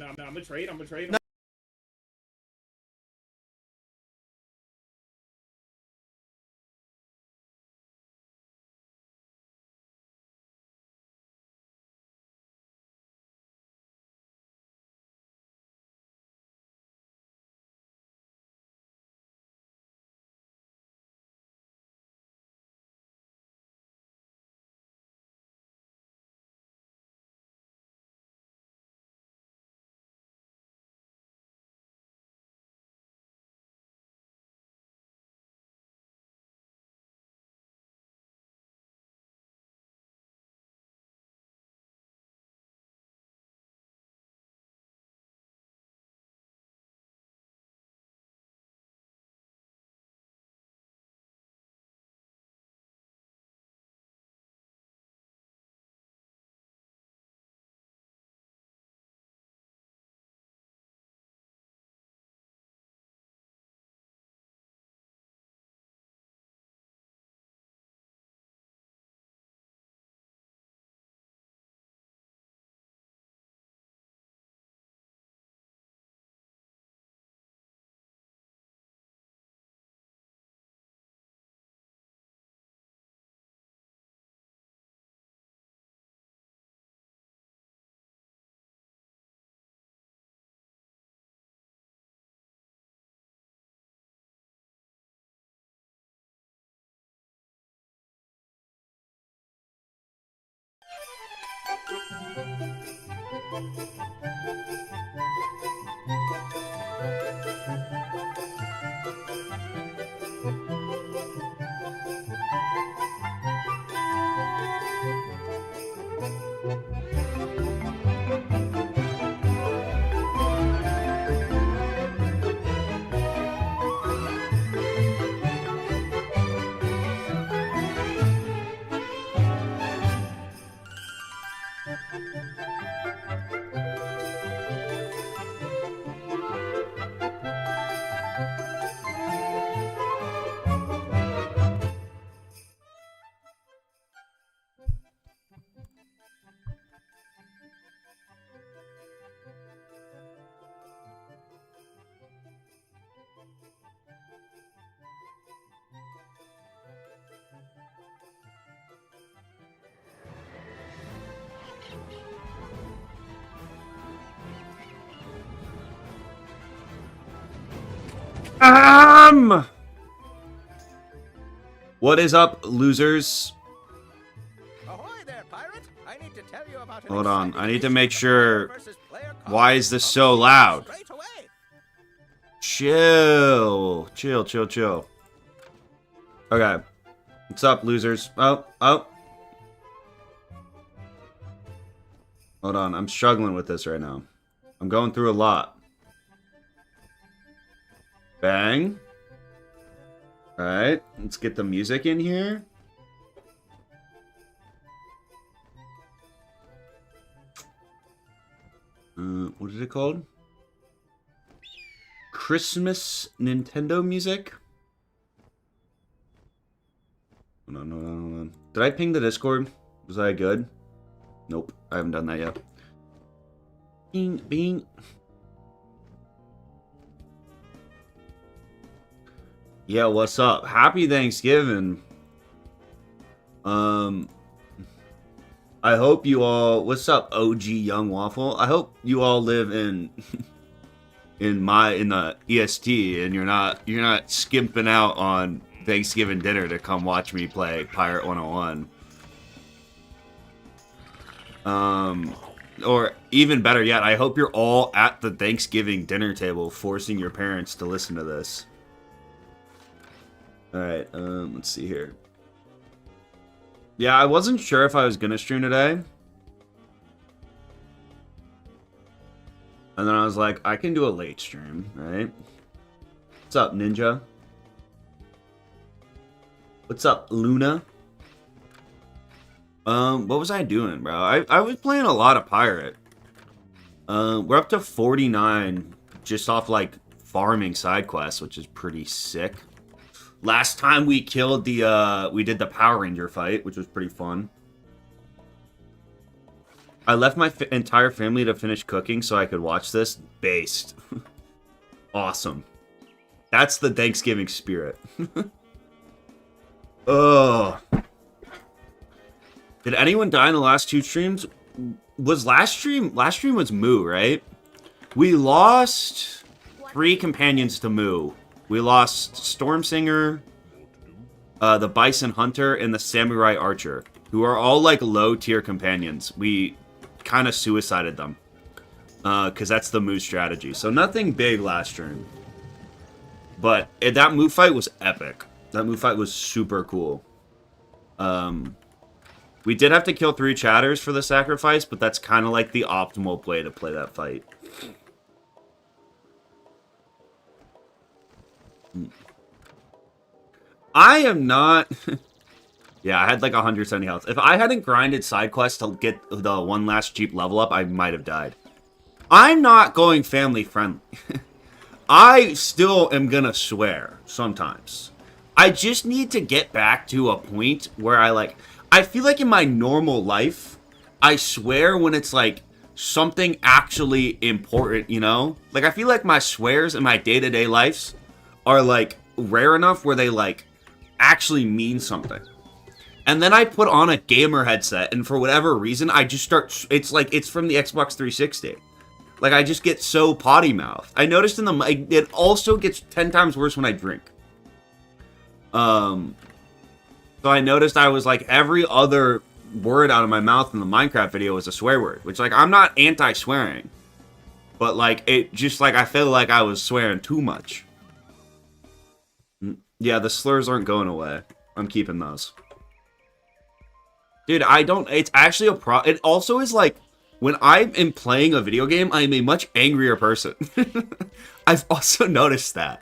I'm gonna trade. No. What is up, losers? Ahoy there, pirate! I need to tell you about Hold on, I need to make sure. Why is this so loud? Chill. Okay. What's up, losers? Oh. Hold on, I'm struggling with this right now. I'm going through a lot. Bang. Alright, let's get the music in here. What is it called? Christmas Nintendo music? Hold on. Did I ping the Discord? Was that good? Nope, I haven't done that yet. Bing. Yeah, what's up? Happy Thanksgiving. I hope you all. What's up, OG Young Waffle? I hope you all live in in the EST, and you're not skimping out on Thanksgiving dinner to come watch me play PIRATE101. Or even better yet, I hope you're all at the Thanksgiving dinner table, forcing your parents to listen to this. Alright, let's see here. Yeah, I wasn't sure if I was gonna stream today. And then I was like, I can do a late stream, right? What's up, Ninja? What's up, Luna? What was I doing, bro? I was playing a lot of Pirate. We're up to 49 just off, like, farming side quests, which is pretty sick. Last time we killed we did the Power Ranger fight, which was pretty fun. I left my entire family to finish cooking so I could watch this. Based. Awesome. That's the Thanksgiving spirit. Oh. Did anyone die in the last 2 streams? Was last stream was Moo, right? We lost 3 companions to Moo. We lost Stormsinger, the Bison Hunter, and the Samurai Archer, who are all like low tier companions. We kind of suicided them. Because that's the Moo strategy. So nothing big last stream. But that Moo fight was epic. That Moo fight was super cool. We did have to kill 3 chatters for the sacrifice, but that's kind of like the optimal way to play that fight. I am not... Yeah, I had like 170 health. If I hadn't grinded side quests to get the one last Jeep level up, I might have died. I'm not going family friendly. I still am gonna swear sometimes. I just need to get back to a point where I feel like in my normal life, I swear when it's like something actually important, you know? Like I feel like my swears in my day-to-day lives are like rare enough where they like actually mean something. And then I put on a gamer headset and for whatever reason, I just start, it's like, it's from the Xbox 360. Like, I just get so potty mouthed. I noticed it also gets 10 times worse when I drink. So I noticed I was like, every other word out of my mouth in the Minecraft video was a swear word. Which, like, I'm not anti-swearing. But, like, it just, like, I feel like I was swearing too much. Yeah, the slurs aren't going away. I'm keeping those. Dude, it's actually it also is, like, when I am playing a video game, I am a much angrier person. I've also noticed that.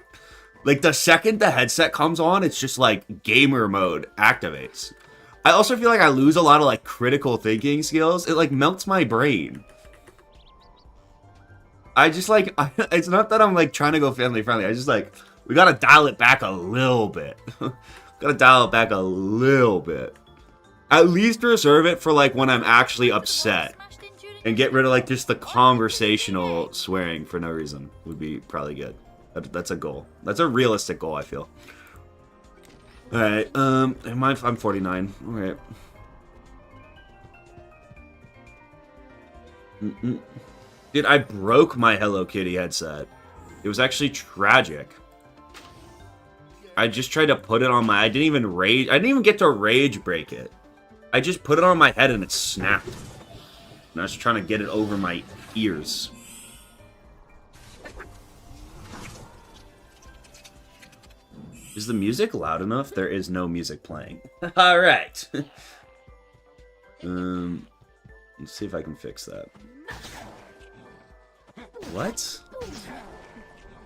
Like, the second the headset comes on, it's just, like, gamer mode activates. I also feel like I lose a lot of, like, critical thinking skills. It, like, melts my brain. I just, like, it's not that I'm, like, trying to go family friendly. I just, like, we gotta dial it back a little bit. Gotta dial it back a little bit. At least reserve it for, like, when I'm actually upset. And get rid of, like, just the conversational swearing for no reason would be probably good. That's a goal. That's a realistic goal, I feel. Alright, I'm 49. Alright. Dude, I broke my Hello Kitty headset. It was actually tragic. I just tried to put it on my... I didn't even get to rage break it. I just put it on my head and it snapped. And I was trying to get it over my ears. Is the music loud enough? There is no music playing. Alright. Let's see if I can fix that. What?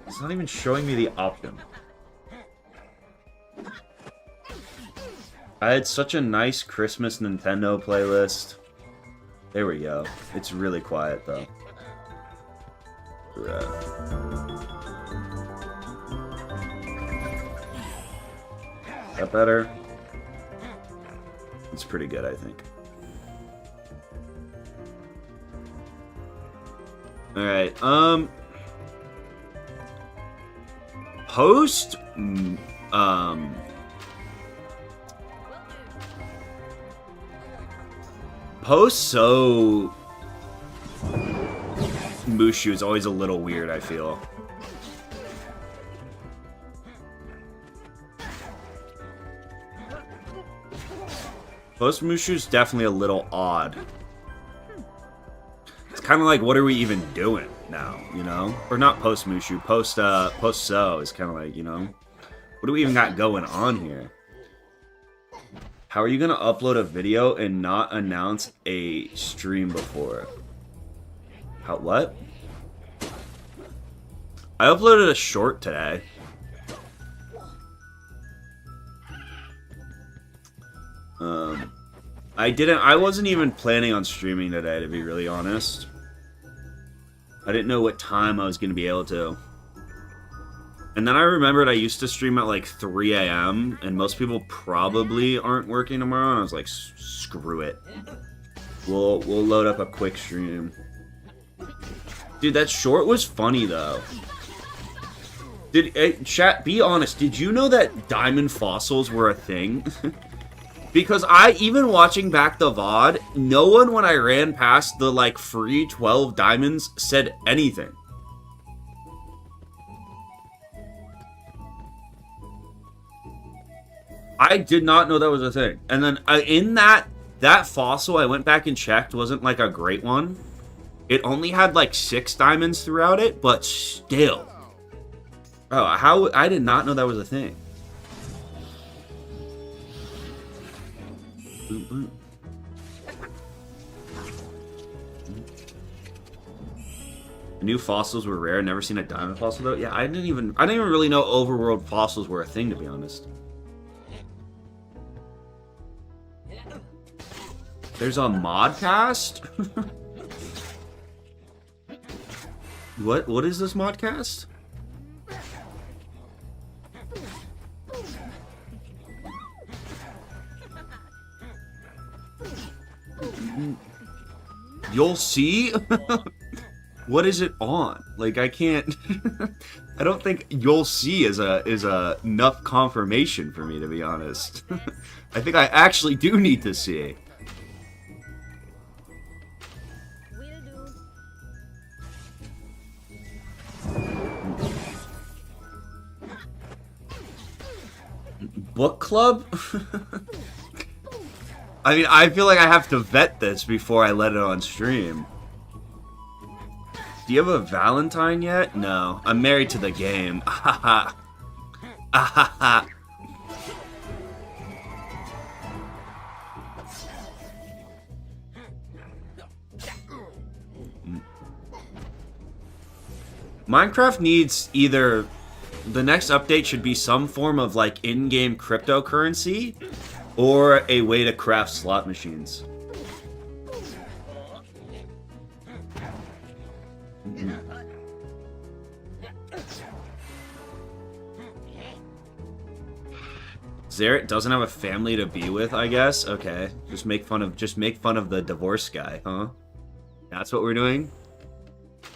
It's not even showing me the option. I had such a nice Christmas Nintendo playlist. There we go. It's really quiet, though. Right. Is that better? It's pretty good, I think. Alright, post... Post-so... Mooshu is always a little weird, I feel. Post-Mooshu is definitely a little odd. It's kind of like, what are we even doing now, you know? Or not post-Mooshu, post-so is kind of like, you know? What do we even got going on here? How are you gonna upload a video and not announce a stream before? How, what? I uploaded a short today. I wasn't even planning on streaming today, to be really honest. I didn't know what time I was gonna be able to. And then I remembered I used to stream at like 3 a.m. and most people probably aren't working tomorrow, and I was like, screw it. We'll load up a quick stream. Dude, that short was funny though. Chat, be honest, did you know that diamond fossils were a thing? Because even watching back the VOD, no one when I ran past the like free 12 diamonds said anything. I did not know that was a thing. And then in that fossil, I went back and checked, wasn't like a great one. It only had like 6 diamonds throughout it, but still. Oh, I did not know that was a thing. Boom, boom. New fossils were rare. Never seen a diamond fossil though. Yeah, I didn't even really know overworld fossils were a thing, to be honest. There's a modcast? What is this modcast? You'll see? What is it on? Like, I can't... I don't think you'll see is a enough confirmation for me, to be honest. I think I actually do need to see. Book club? I mean, I feel like I have to vet this before I let it on stream. Do you have a Valentine yet? No. I'm married to the game. Ahaha. Ahaha. Minecraft needs either... The next update should be some form of, like, in-game cryptocurrency or a way to craft slot machines. Zarek doesn't have a family to be with, I guess. Okay, just make fun of the divorce guy, huh? That's what we're doing?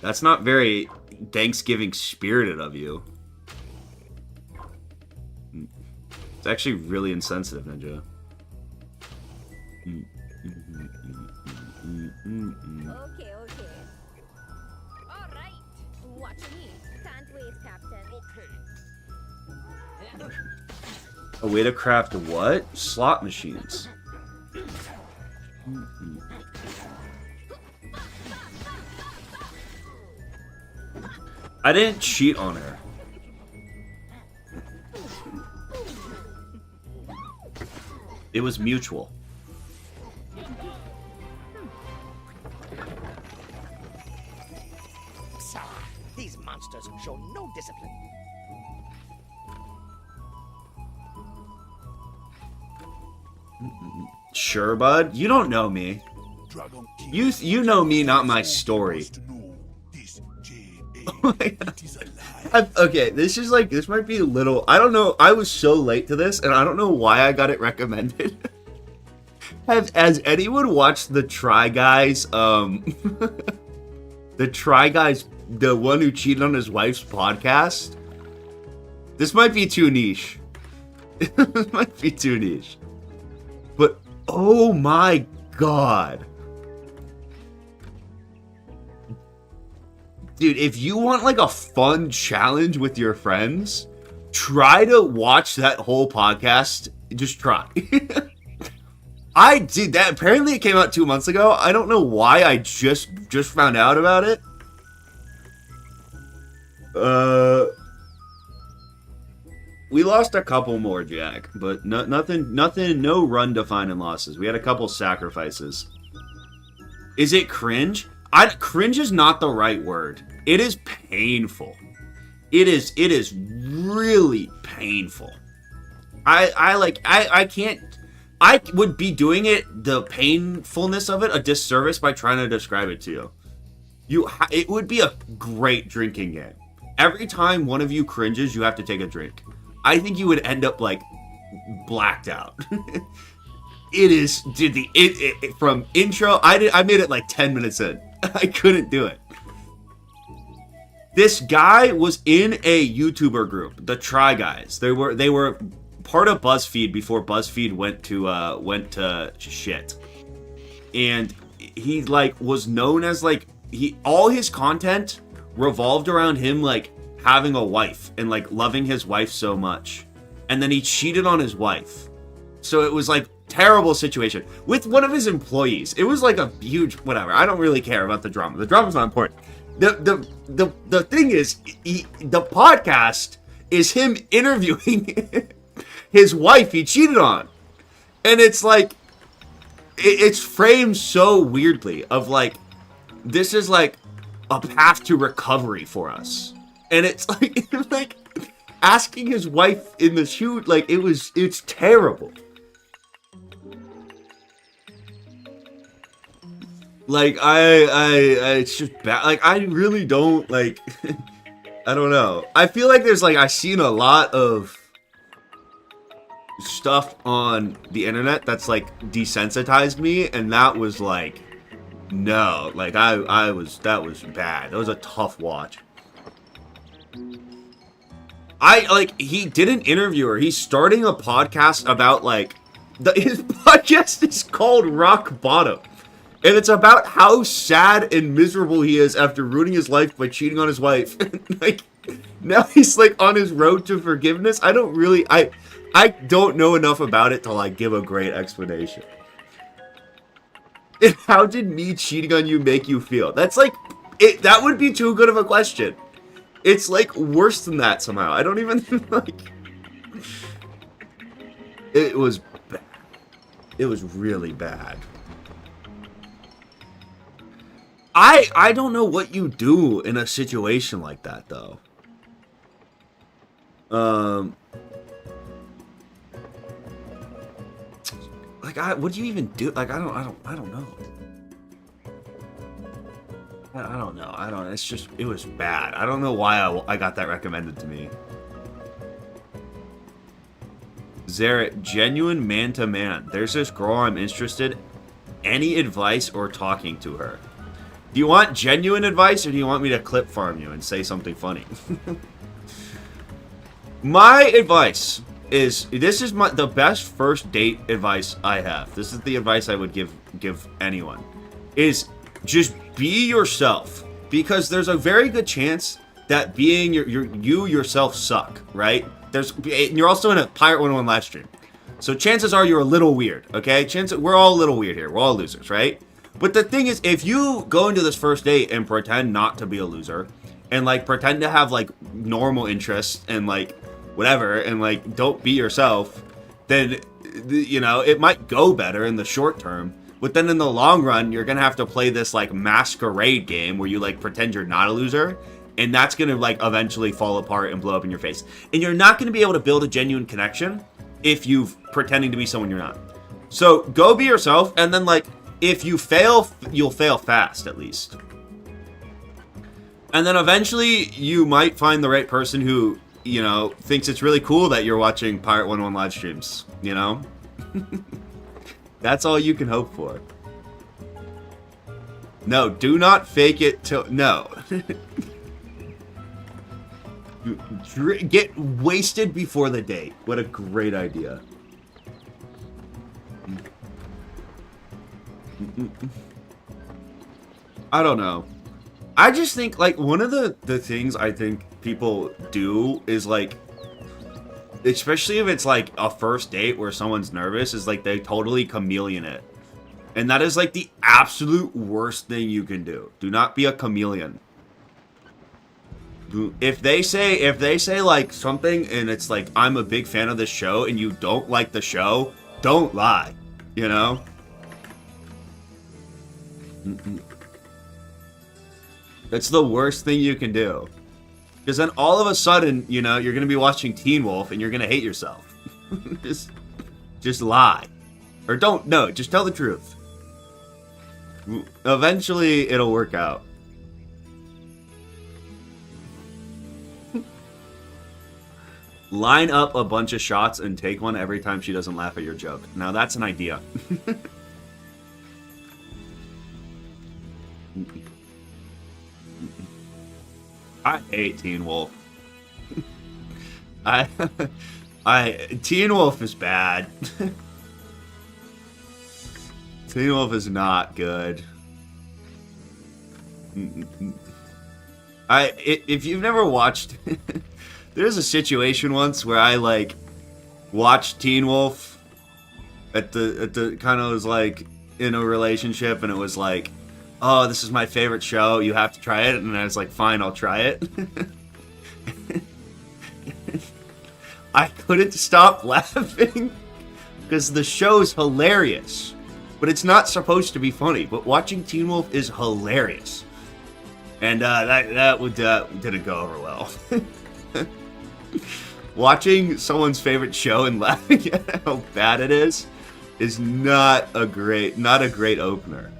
That's not very Thanksgiving spirited of you. It's actually really insensitive, Ninja. Okay. All right. Watch me. Can't wait, Captain. Okay. A way to craft what? Slot machines. I didn't cheat on her. It was mutual. These monsters show no discipline. Sure, bud. You don't know me. You know me, not my story. Oh my God. Okay, this might be a little... I don't know. I was so late to this, and I don't know why I got it recommended. Has anyone watched the Try Guys, the Try Guys, the one who cheated on his wife's podcast? This might be too niche. This might be too niche. But, oh my God. Dude, if you want like a fun challenge with your friends, try to watch that whole podcast. Just try. I did that. Apparently it came out 2 months ago. I don't know why I just found out about it. We lost a couple more, Jack, but nothing, no run-defining losses. We had a couple sacrifices. Is it cringe? Cringe is not the right word. It is painful. It is really painful. I can't... I would be doing the painfulness of it, a disservice by trying to describe it to you. It would be a great drinking game. Every time one of you cringes, you have to take a drink. I think you would end up, like, blacked out. it is, dude, from intro, I made it like 10 minutes in. I couldn't do it. This guy was in a YouTuber group, the Try Guys. They were part of BuzzFeed before BuzzFeed went to shit. And he like was known as like all his content revolved around him like having a wife and like loving his wife so much. And then he cheated on his wife. So it was like terrible situation with one of his employees. It was like a huge whatever. I don't really care about the drama. The drama's not important. The thing is, the podcast is him interviewing his wife he cheated on. And it's like, it's framed so weirdly of like, this is like a path to recovery for us. And it's like asking his wife in the shoot, like it's terrible. Like, it's just bad. Like, I really don't, like, I don't know. I feel like there's, like, I've seen a lot of stuff on the internet that's, like, desensitized me, and that was, like, no. Like, that was bad. That was a tough watch. He did an interview, or he's starting a podcast about, like, his podcast is called Rock Bottom. And it's about how sad and miserable he is after ruining his life by cheating on his wife. Like, now he's, like, on his road to forgiveness. I don't know enough about it to, like, give a great explanation. And how did me cheating on you make you feel? That's, like, that would be too good of a question. It's, like, worse than that somehow. I don't even, like... It was bad. It was really bad. I don't know what you do in a situation like that, though. Like, what do you even do? Like, I don't know. I don't know. It's just, it was bad. I don't know why I got that recommended to me. Zarek, genuine man-to-man. There's this girl I'm interested. Any advice or talking to her? Do you want genuine advice, or do you want me to clip farm you and say something funny? My advice is, this is the best first date advice I have. This is the advice I would give anyone. Is just be yourself, because there's a very good chance that being you yourself suck, right? You're also in a PIRATE101 live stream, so chances are you're a little weird. Okay, we're all a little weird here. We're all losers, right? But the thing is, if you go into this first date and pretend not to be a loser, and like pretend to have like normal interests and like whatever, and like don't be yourself, then you know it might go better in the short term. But then in the long run, you're gonna have to play this like masquerade game where you like pretend you're not a loser, and that's gonna like eventually fall apart and blow up in your face. And you're not gonna be able to build a genuine connection if you're pretending to be someone you're not. So go be yourself, and then like, if you fail, you'll fail fast, at least. And then eventually, you might find the right person who, you know, thinks it's really cool that you're watching PIRATE101 live streams, you know? That's all you can hope for. No, do not fake it till... No. Get wasted before the date. What a great idea. I don't know. I just think, like, one of the things I think people do is, like, especially if it's, like, a first date where someone's nervous, is, like, they totally chameleon it. And that is, like, the absolute worst thing you can do. Do not be a chameleon. If they say, like, something and it's, like, I'm a big fan of this show and you don't like the show, don't lie, you know? That's the worst thing you can do. Because then all of a sudden, you know, you're going to be watching Teen Wolf and you're going to hate yourself. just lie. Or don't, no, just tell the truth. Eventually, it'll work out. Line up a bunch of shots and take one every time she doesn't laugh at your joke. Now that's an idea. I hate Teen Wolf. Teen Wolf is bad. Teen Wolf is not good. If you've never watched, there's a situation once where I like watched Teen Wolf at the kind of was like in a relationship, and it was like, oh, this is my favorite show, you have to try it, and I was like, fine, I'll try it. I couldn't stop laughing because the show's hilarious, but it's not supposed to be funny. But watching Teen Wolf is hilarious, and that didn't go over well. Watching someone's favorite show and laughing at how bad it is not a great opener.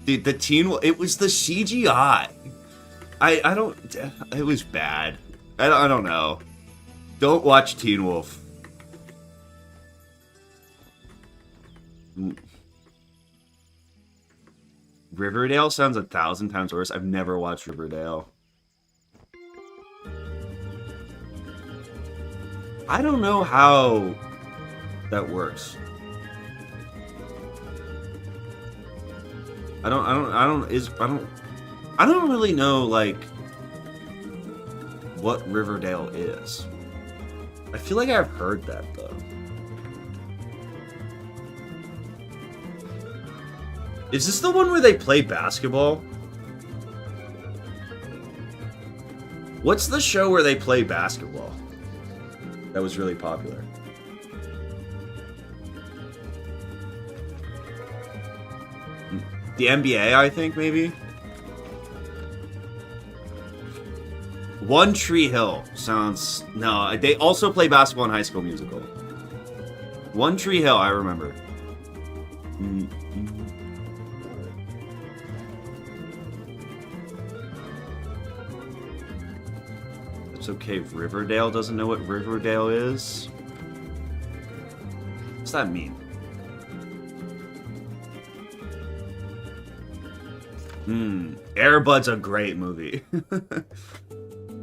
The Teen Wolf, it was the CGI. It was bad. I don't know. Don't watch Teen Wolf. Riverdale sounds 1,000 times worse. I've never watched Riverdale. I don't know how that works. I don't really know like what Riverdale is. I feel like I've heard that though. Is this the one where they play basketball? What's the show where they play basketball? That was really popular. The NBA, I think, maybe? One Tree Hill sounds... No, they also play basketball in High School Musical. One Tree Hill, I remember. It's okay if Riverdale doesn't know what Riverdale is. What's that mean? Air Bud's a great movie.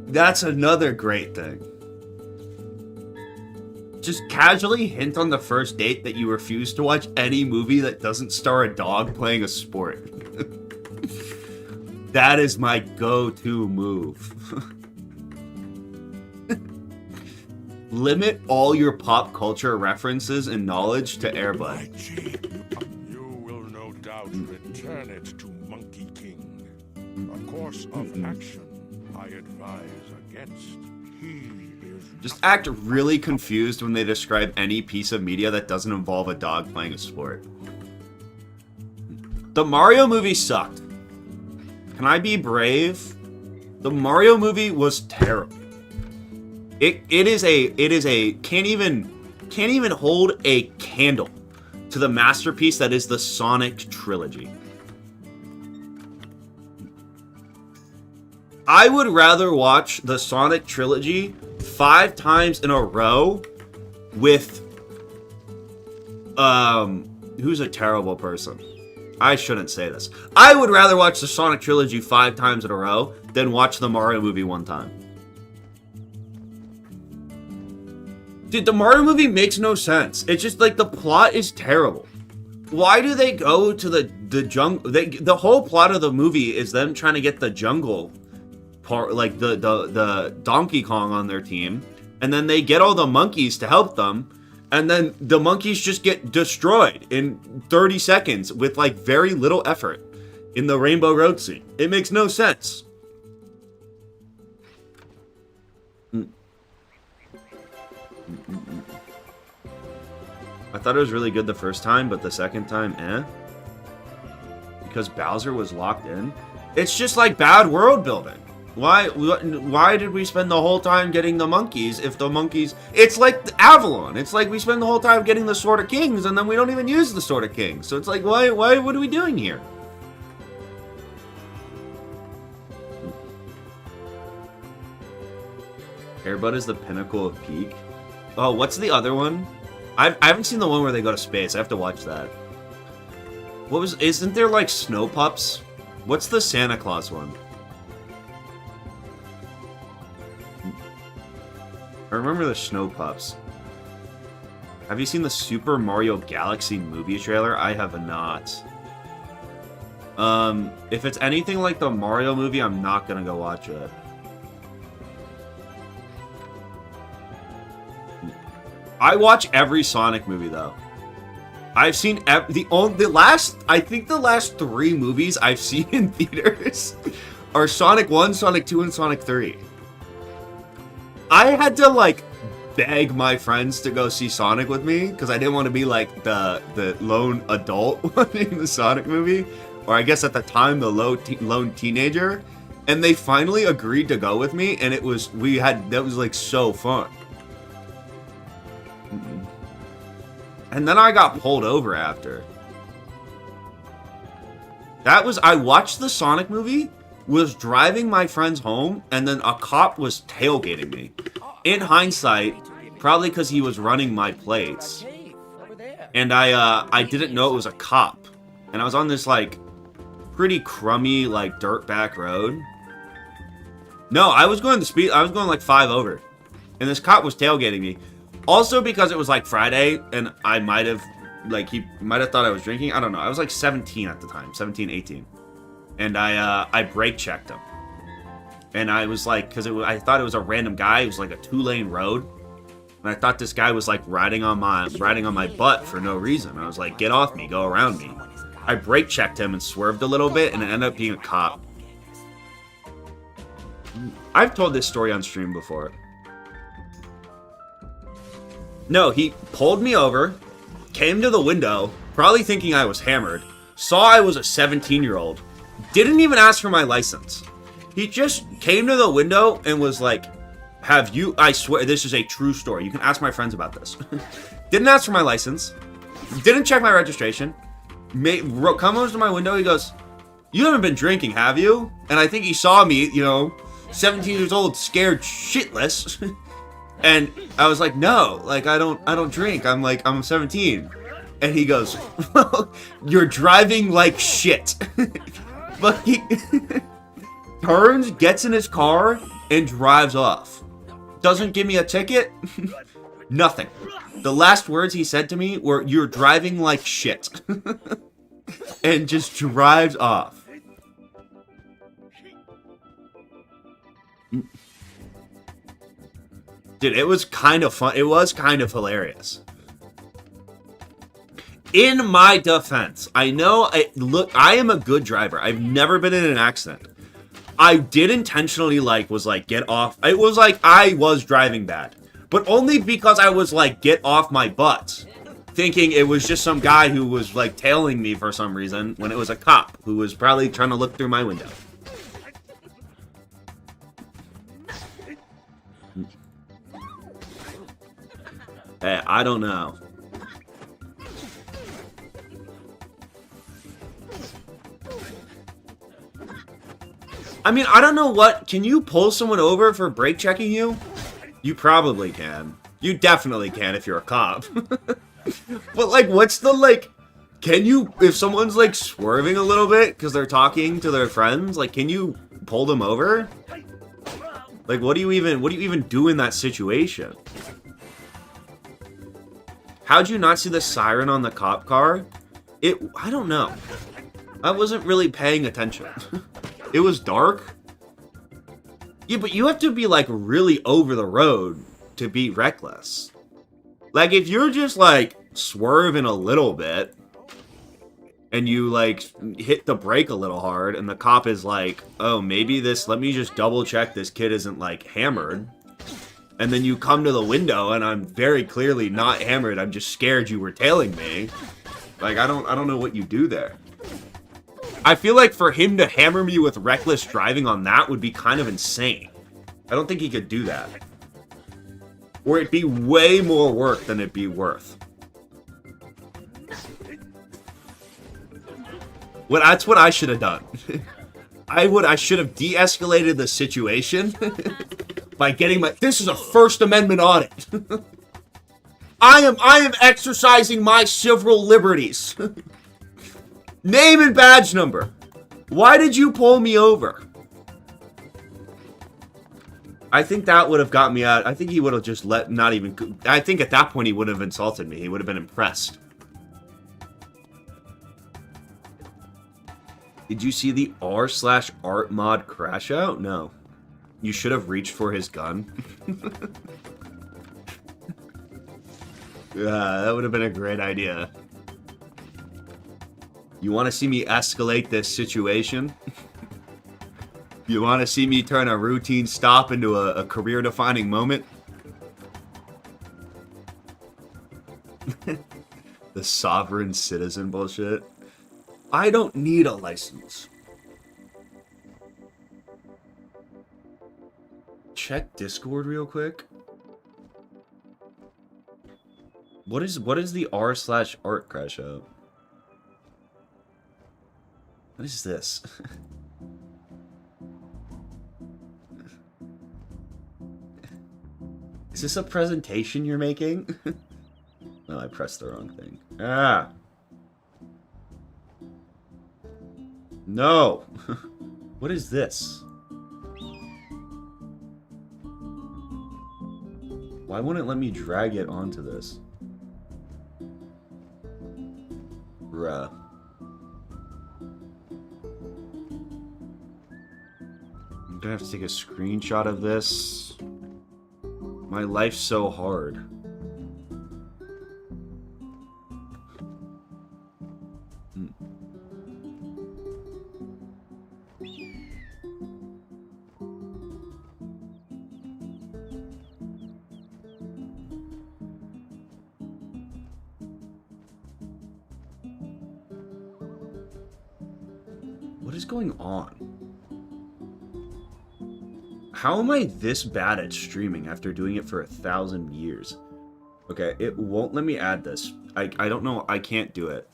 That's another great thing. Just casually hint on the first date that you refuse to watch any movie that doesn't star a dog playing a sport. That is my go-to move. Limit all your pop culture references and knowledge to Air Bud. You will no doubt return it to Monkey King. A course of action I advise against. He is... Just act really confused when they describe any piece of media that doesn't involve a dog playing a sport. The Mario movie sucked. Can I be brave? The Mario movie was terrible. It is a can't even hold a candle to the masterpiece that is the Sonic trilogy. I would rather watch the Sonic trilogy 5 times in a row with who's a terrible person. I shouldn't say this. I would rather watch the Sonic trilogy 5 times in a row than watch the Mario movie 1 time. Dude, the Mario movie makes no sense. It's just like the plot is terrible. Why do they go to the jungle? The whole plot of the movie is them trying to get the jungle part, like the Donkey Kong on their team, and then they get all the monkeys to help them, and then the monkeys just get destroyed in 30 seconds with like very little effort in the Rainbow Road scene. It makes no sense. I thought it was really good the first time, but the second time, because Bowser was locked in. It's just like bad world building. Why did we spend the whole time getting the monkeys if the monkeys... It's like Avalon. It's like we spend the whole time getting the Sword of Kings and then we don't even use the Sword of Kings. So it's like, what are we doing here? Airbud is the pinnacle of peak. Oh, what's the other one? I haven't seen the one where they go to space. I have to watch that. Isn't there like snow pups? What's the Santa Claus one? I remember the snow pups. Have you seen the Super Mario Galaxy movie trailer? I have not. If it's anything like the Mario movie, I'm not gonna go watch it. I watch every Sonic movie though. I've seen the last 3 movies I've seen in theaters are Sonic 1, Sonic 2, and Sonic 3. I had to like beg my friends to go see Sonic with me because I didn't want to be like the lone adult in the Sonic movie, or I guess at the time the lone teenager, and they finally agreed to go with me, and that was like so fun. And then I got pulled over after. I watched the Sonic movie, was driving my friends home, and then a cop was tailgating me. In hindsight, probably because he was running my plates. And I didn't know it was a cop. And I was on this, like, pretty crummy, like, dirt back road. No, I was going like 5 over. And this cop was tailgating me. Also because it was like Friday, and I might have, like, he might have thought I was drinking. I don't know. I was like 17 at the time, 17, 18. And I brake checked him. And I was like, because I thought it was a random guy. It was like a 2-lane road. And I thought this guy was like riding on my butt for no reason. I was like, get off me, go around me. I brake checked him and swerved a little bit, and it ended up being a cop. I've told this story on stream before. No, he pulled me over, came to the window, probably thinking I was hammered, saw I was a 17-year-old, didn't even ask for my license. He just came to the window and was like, I swear, this is a true story. You can ask my friends about this. Didn't ask for my license, didn't check my registration, come over to my window, he goes, you haven't been drinking, have you? And I think he saw me, 17 years old, scared shitless. And I was like, no, like, I don't drink. I'm 17. And he goes, well, you're driving like shit. But he turns, gets in his car, and drives off. Doesn't give me a ticket. Nothing. The last words he said to me were, you're driving like shit. And just drives off. Dude, it was kind of fun. It was kind of hilarious. In my defense, I I am a good driver. I've never been in an accident. I did intentionally, get off. It was like I was driving bad. But only because I was like, get off my butt. Thinking it was just some guy who was, like, tailing me for some reason, when it was a cop who was probably trying to look through my window. Hey, I don't know. I mean, I don't know what... Can you pull someone over for brake checking you? You probably can. You definitely can if you're a cop. But, like, what's the, like... Can you... If someone's, like, swerving a little bit because they're talking to their friends, like, can you pull them over? Like, what do you even do in that situation? How'd you not see the siren on the cop car? I don't know. I wasn't really paying attention. It was dark. Yeah, but you have to be, like, really over the road to be reckless. Like, if you're just, like, swerving a little bit, and you, like, hit the brake a little hard, and the cop is like, oh, maybe let me just double check this kid isn't, like, hammered. And then you come to the window, and I'm very clearly not hammered. I'm just scared you were tailing me. Like, I don't know what you do there. I feel like for him to hammer me with reckless driving on that would be kind of insane. I don't think he could do that. Or it'd be way more work than it'd be worth. Well, that's what I should have done. I should have de-escalated the situation. by getting my... This is a First Amendment audit. I am exercising my civil liberties. Name and badge number. Why did you pull me over? I think that would have got me out. I think he would have just not even... I think at that point he would have insulted me. He would have been impressed. Did you see the r/art mod crash out? No. You should have reached for his gun. Yeah, that would have been a great idea. You want to see me escalate this situation? You want to see me turn a routine stop into a career-defining moment? The sovereign citizen bullshit. I don't need a license. Check Discord real quick. What is the r/art crash out? What is this? Is this a presentation you're making? No, I pressed the wrong thing. Ah! No! What is this? Why won't it let me drag it onto this? Bruh. I'm gonna have to take a screenshot of this. My life's so hard. What is going on? How am I this bad at streaming after doing it for 1,000 years? Okay, it won't let me add this. I don't know. I can't do it.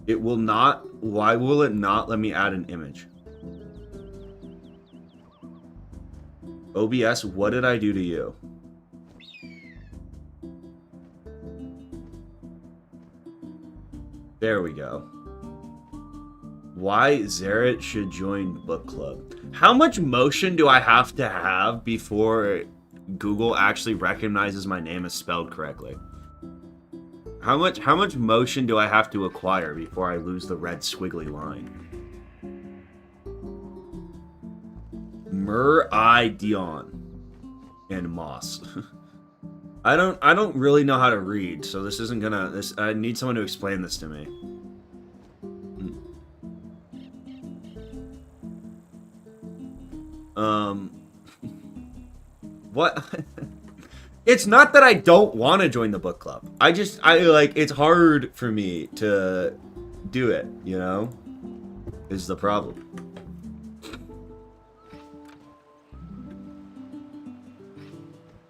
It will not. Why will it not let me add an image? OBS, what did I do to you? There we go. Why Zerit should join book club. How much motion do I have to have before Google actually recognizes my name is spelled correctly? How much motion do I have to acquire before I lose the red squiggly line? Dion and Moss. I don't really know how to read, so this isn't gonna I need someone to explain this to me. What? It's not that I don't want to join the book club. I like, it's hard for me to do it, you know? Is the problem.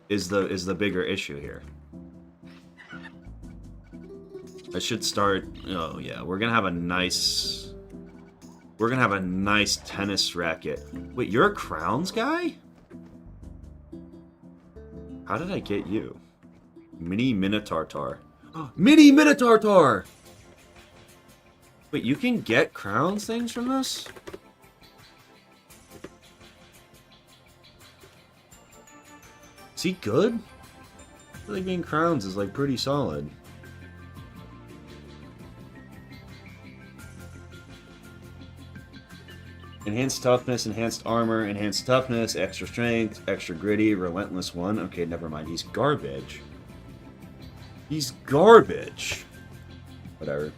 Is the bigger issue here. I should start, oh yeah, we're gonna have a nice tennis racket. Wait, you're a Crowns guy? How did I get you? Mini Minotaur. Mini Minotaur! Wait, you can get Crowns things from this? Is he good? I feel like getting Crowns is like pretty solid. Enhanced toughness, enhanced armor, enhanced toughness, extra strength, extra gritty, relentless one. Okay, never mind. He's garbage. He's garbage. Whatever.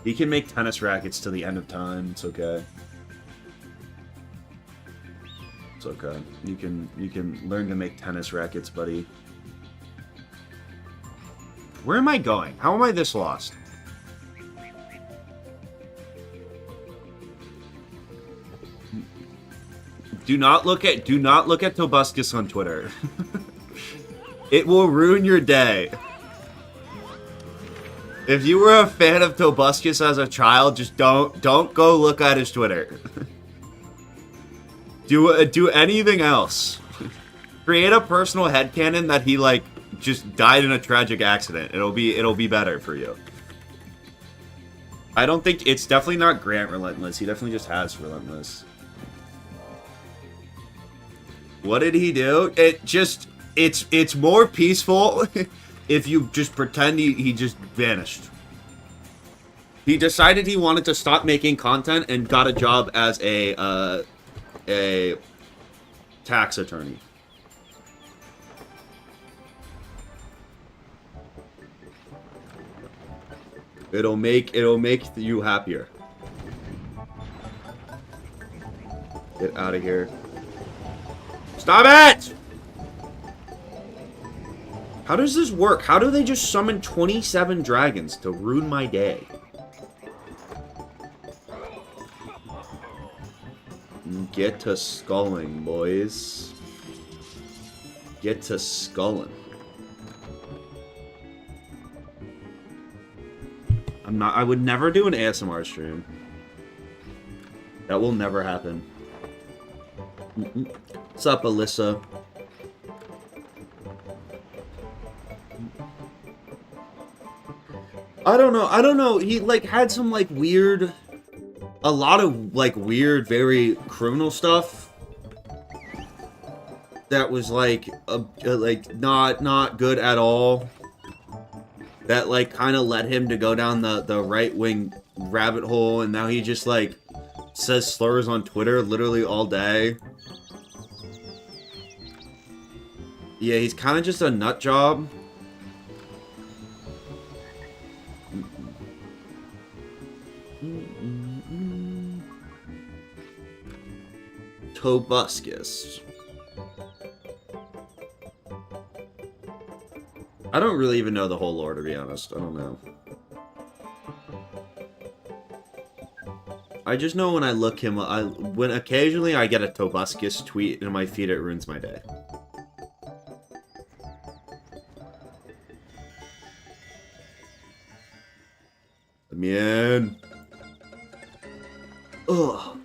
He can make tennis rackets till the end of time. It's okay. It's okay. You can learn to make tennis rackets, buddy. Where am I going? How am I this lost? Do not look at Tobuscus on Twitter. It will ruin your day. If you were a fan of Tobuscus as a child, just don't go look at his Twitter. Do anything else. Create a personal headcanon that he like just died in a tragic accident. It'll be better for you. I don't think it's definitely not Grant Relentless. He definitely just has Relentless. What did he do? It's more peaceful if you just pretend he just vanished. He decided he wanted to stop making content and got a job as a tax attorney. It'll make you happier. Get out of here. Stop it! How does this work? How do they just summon 27 dragons to ruin my day? Get to sculling, boys. Get to sculling. I would never do an ASMR stream. That will never happen. What's up, Alyssa? I don't know. He like had some like weird, a lot of like weird, very criminal stuff that was like not good at all. That like kind of led him to go down the right-wing rabbit hole, and now he just like says slurs on Twitter literally all day. Yeah, he's kind of just a nut job. Tobuscus. I don't really even know the whole lore, to be honest. I don't know. I just know when I look him up, when occasionally I get a Tobuscus tweet in my feed, it ruins my day. Man. Ugh.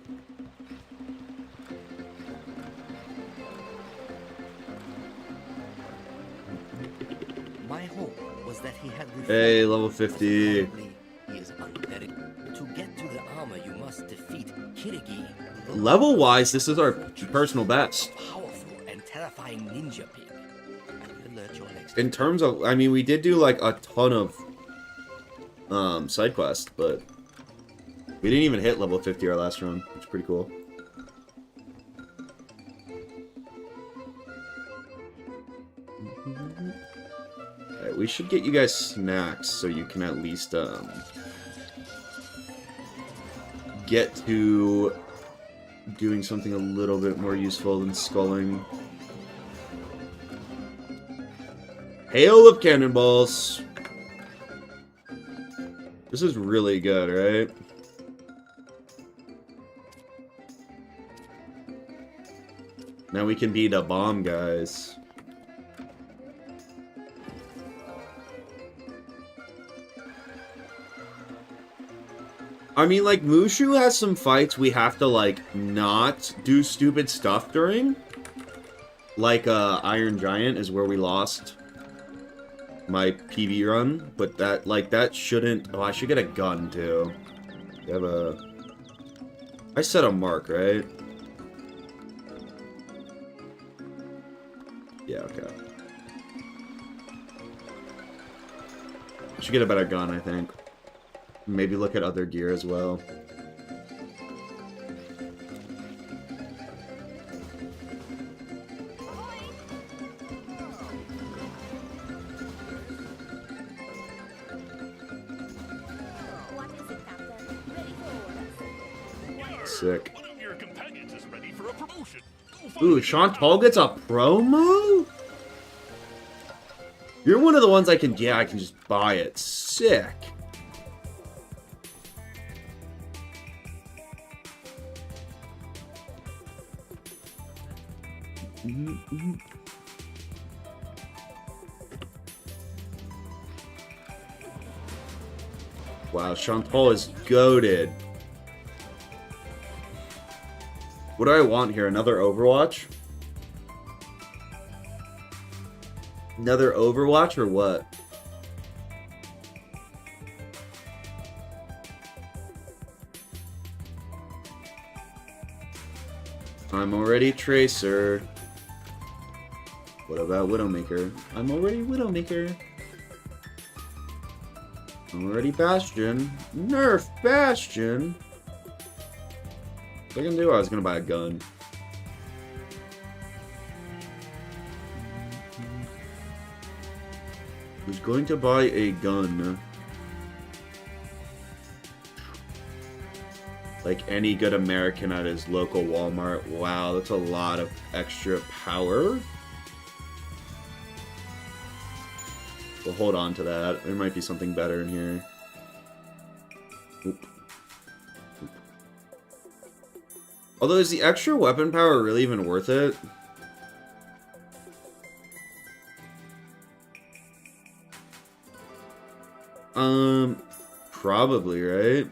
My hope was that he had Hey, level 50. He is unprepared. To get to the armor, you must defeat Kirigi. Level wise, this is our personal best. Powerful and terrifying ninja pig. Alert your next. In terms of, I mean, we did do like a ton of side quests, but we didn't even hit level 50 our last run, which is pretty cool. Alright, we should get you guys snacks so you can at least get to doing something a little bit more useful than sculling. Hail of cannonballs! This is really good, right? Now we can be the bomb guys. I mean, like, Mooshu has some fights we have to, like, not do stupid stuff during. Like, Iron Giant is where we lost my PV run, but that, like, that shouldn't... Oh, I should get a gun, too. You have a... I set a mark, right? Yeah, okay. I should get a better gun, I think. Maybe look at other gear as well. What is it, Captain? Ready for orders. Sick. One of your companions is ready for a promotion. Go find Ooh, him. Chantal gets a promo? You're one of the ones I can just buy it. Sick. Wow, Chantal is goated. What do I want here? Another Overwatch? Another Overwatch or what? I'm already Tracer. What about Widowmaker? I'm already Widowmaker. I'm already Bastion. Nerf Bastion! What was I gonna do? I was gonna buy a gun. I was going to buy a gun. Like any good American at his local Walmart. Wow, that's a lot of extra power. We'll hold on to that. There might be something better in here. Oop. Oop. Although, is the extra weapon power really even worth it? Probably, right?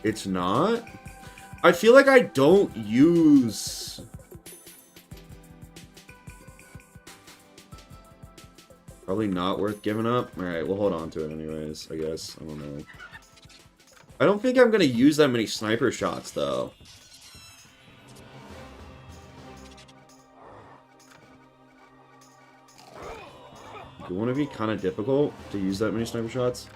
It's not? I feel like I don't use... Probably not worth giving up. Alright, we'll hold on to it anyways, I guess. I don't know. I don't think I'm gonna use that many sniper shots, though. Wouldn't it be kind of difficult to use that many sniper shots?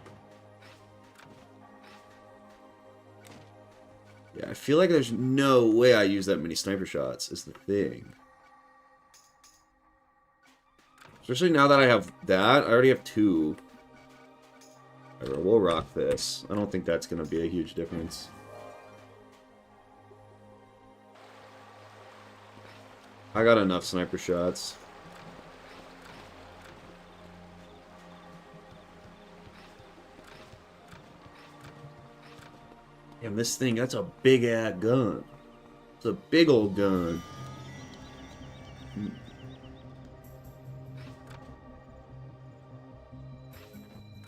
Yeah, I feel like there's no way I use that many sniper shots, is the thing. Especially now that I have that, I already have 2. Alright, we'll rock this. I don't think that's going to be a huge difference. I got enough sniper shots. Damn, this thing, that's a big-ass gun. It's a big old gun.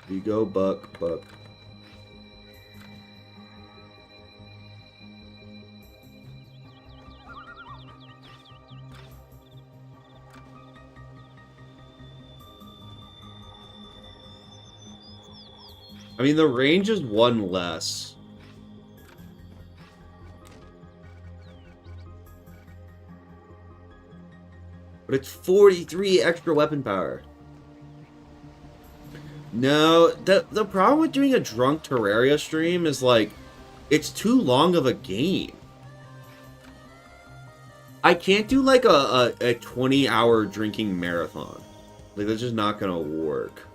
Here you go, Buck. I mean, the range is 1 less. But it's 43 extra weapon power. No, the problem with doing a drunk Terraria stream is, like, it's too long of a game. I can't do, like, a 20-hour drinking marathon. Like, that's just not gonna work.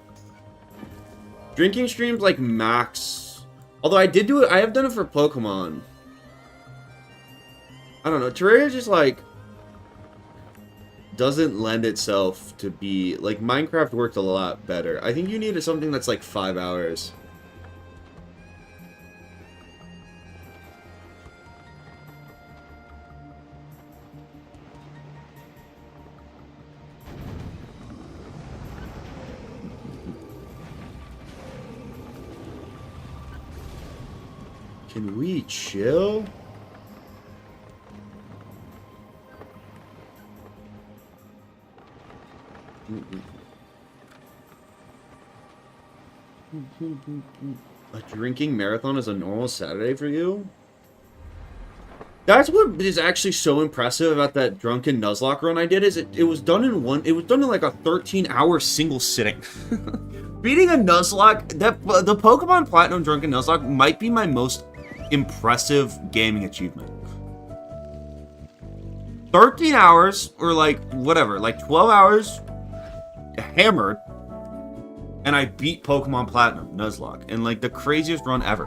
Drinking streams, like, max... Although I did do it, I have done it for Pokemon. I don't know, Terraria just, like... doesn't lend itself to be... Like, Minecraft worked a lot better. I think you needed something that's like 5 hours. Can we chill? A drinking marathon is a normal Saturday for you? That's what is actually so impressive about that drunken Nuzlocke run I did, is it was done in like a 13-hour single sitting. Beating a Nuzlocke, the Pokemon Platinum Drunken Nuzlocke might be my most impressive gaming achievement. 13 hours, or like, whatever, like 12 hours, hammered, and I beat Pokemon Platinum Nuzlocke in like the craziest run ever.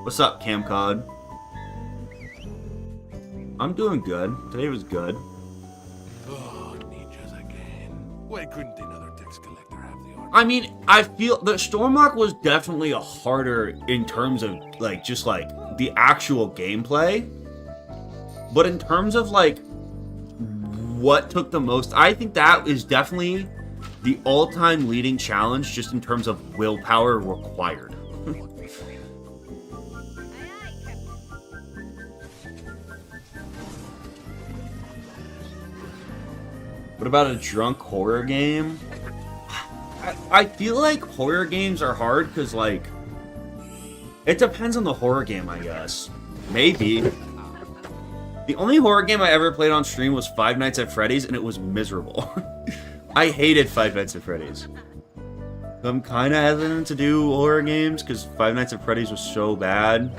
What's up, Camcod? I'm doing good. Today was good. Oh, ninjas again. Why couldn't another tax collector have the army? I mean, I feel the Stormlock was definitely a harder in terms of like just like the actual gameplay. But in terms of like what took the most, I think that is definitely the all-time leading challenge just in terms of willpower required. What about a drunk horror game? I feel like horror games are hard because, like, it depends on the horror game, I guess. Maybe. The only horror game I ever played on stream was Five Nights at Freddy's, and it was miserable. I hated Five Nights at Freddy's. I'm kind of hesitant to do horror games because Five Nights at Freddy's was so bad.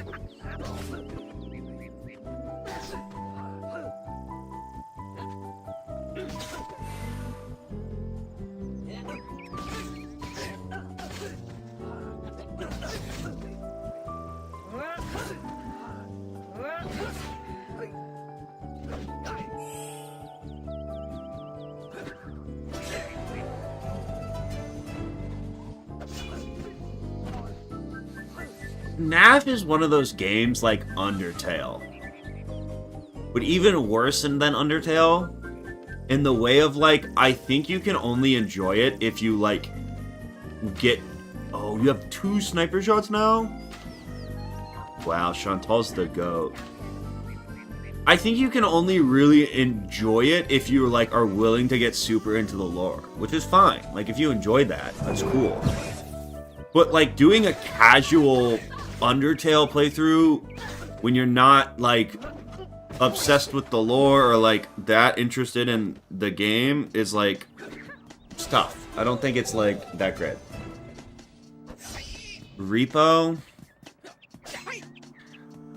FNAF is one of those games like Undertale. But even worse than Undertale, in the way of, like, I think you can only enjoy it if you, like, get... Oh, you have 2 sniper shots now? Wow, Chantal's the GOAT. I think you can only really enjoy it if you, like, are willing to get super into the lore, which is fine. Like, if you enjoy that, that's cool. But, like, doing a casual Undertale playthrough when you're not, like, obsessed with the lore or, like, that interested in the game is, like, it's tough. I don't think it's, like, that great. Repo?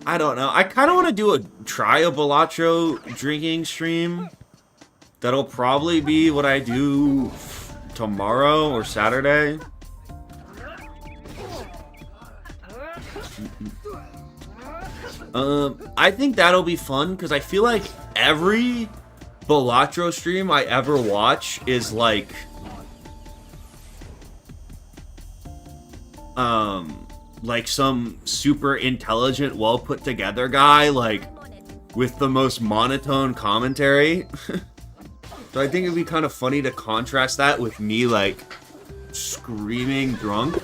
I don't know. I kind of want to try a Balatro drinking stream. That'll probably be what I do tomorrow or Saturday. I think that'll be fun because I feel like every Balatro stream I ever watch is like some super intelligent, well put together guy, like with the most monotone commentary. So I think it'd be kind of funny to contrast that with me like screaming drunk.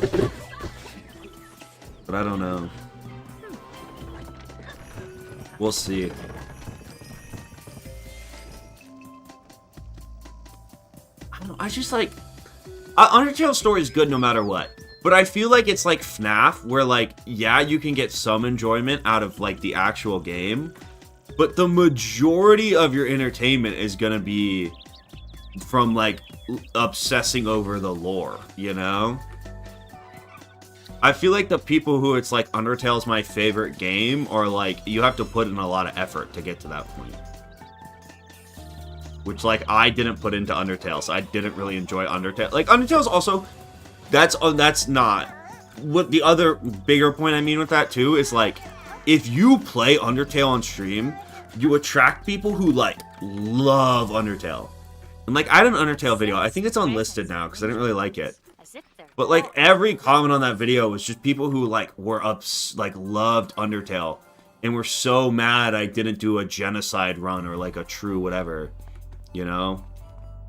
But I don't know. We'll see. I don't know. I just like... Undertale story is good no matter what. But I feel like it's like FNAF, where like, yeah, you can get some enjoyment out of like the actual game. But the majority of your entertainment is gonna be from like obsessing over the lore, you know? I feel like the people who it's like Undertale's my favorite game are like, you have to put in a lot of effort to get to that point. Which like I didn't put into Undertale, so I didn't really enjoy Undertale. Like Undertale's also, that's not, what the other bigger point I mean with that too is like, if you play Undertale on stream, you attract people who like love Undertale. And like I had an Undertale video, I think it's unlisted now because I didn't really like it. But like every comment on that video was just people who like were loved Undertale and were so mad I didn't do a genocide run or like a true whatever, you know?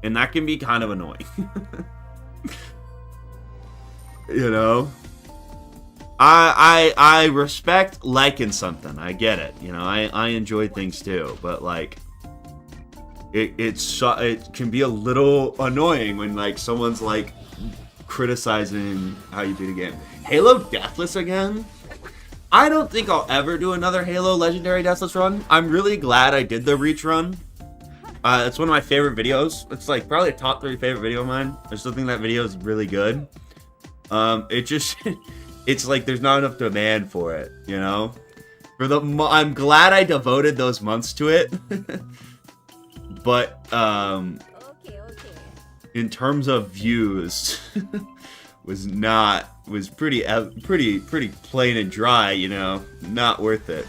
And that can be kind of annoying. You know? I respect liking something. I get it. You know, I enjoy things too, but like it can be a little annoying when like someone's like criticizing how you do the game. Halo Deathless again? I don't think I'll ever do another Halo Legendary Deathless run. I'm really glad I did the Reach run. It's one of my favorite videos. It's like probably a top 3 favorite video of mine. I still think that video is really good. It's like there's not enough demand for it, you know? I'm glad I devoted those months to it. But in terms of views, was pretty plain and dry, you know, not worth it.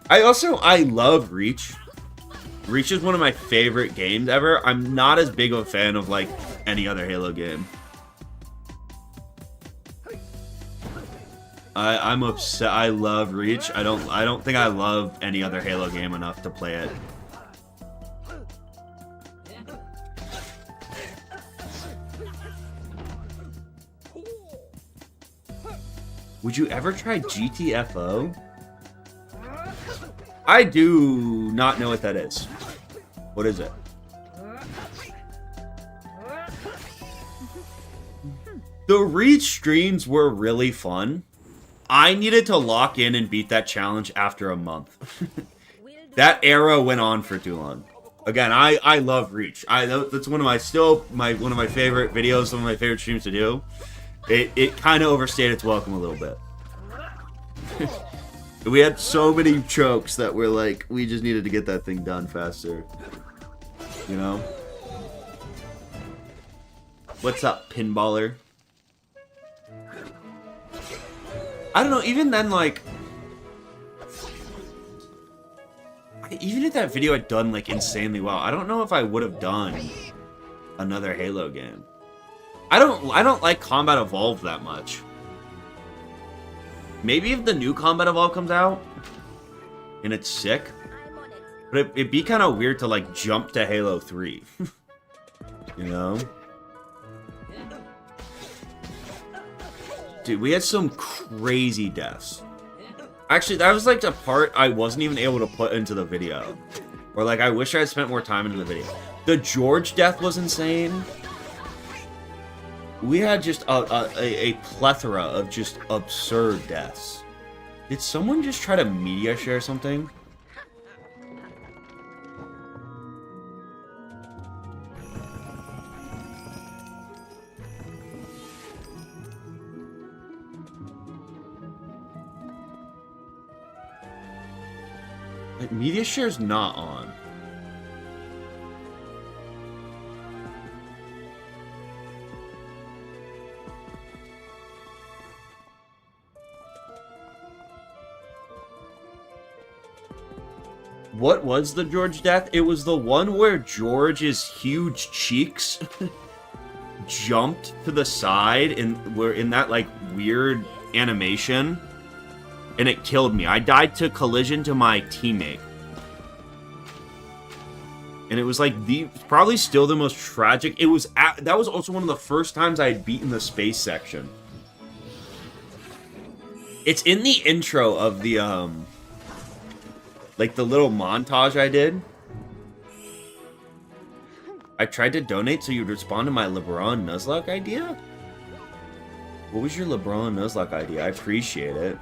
I love Reach. Reach is one of my favorite games ever. I'm not as big of a fan of like any other Halo game. I'm upset. I love Reach. I don't think I love any other Halo game enough to play it. Would you ever try GTFO? I do not know what that is. What is it? The Reach streams were really fun. I needed to lock in and beat that challenge after a month. That era went on for too long. Again, I love Reach. That's one of my one of my favorite videos, one of my favorite streams to do. It kind of overstayed its welcome a little bit. We had so many chokes that we're like, we just needed to get that thing done faster. You know? What's up, pinballer? I don't know, even then, like... Even if that video had done, like, insanely well, I don't know if I would have done another Halo game. I don't like Combat Evolved that much. Maybe if the new Combat Evolved comes out, and it's sick, but it'd be kind of weird to, like, jump to Halo 3. You know? Dude, we had some crazy deaths. Actually, that was, like, the part I wasn't even able to put into the video. Or, like, I wish I had spent more time into the video. The George death was insane. We had just a plethora of just absurd deaths. Did someone just try to media share something? Like, media share's not on. What was the George death? It was the one where George's huge cheeks jumped to the side and were in that, like, weird animation. And it killed me. I died to collision to my teammate. And it was like probably still the most tragic. It was that was also one of the first times I had beaten the space section. It's in the intro of the like the little montage I did. I tried to donate so you'd respond to my LeBron Nuzlocke idea? What was your LeBron Nuzlocke idea? I appreciate it.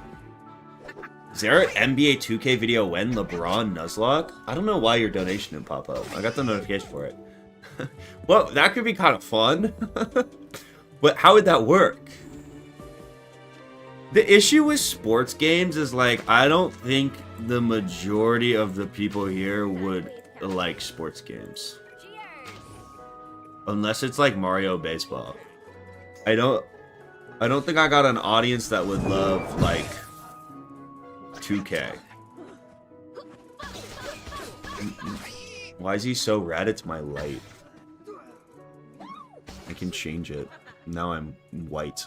Is there an NBA 2K video when LeBron Nuzlocke? I don't know why your donation didn't pop up. I got the notification for it. Well, that could be kind of fun. But how would that work? The issue with sports games is, like, I don't think the majority of the people here would like sports games. Unless it's like Mario Baseball. I don't think I got an audience that would love, like, 2K. Why is he so red? It's my light. I can change it. Now I'm white.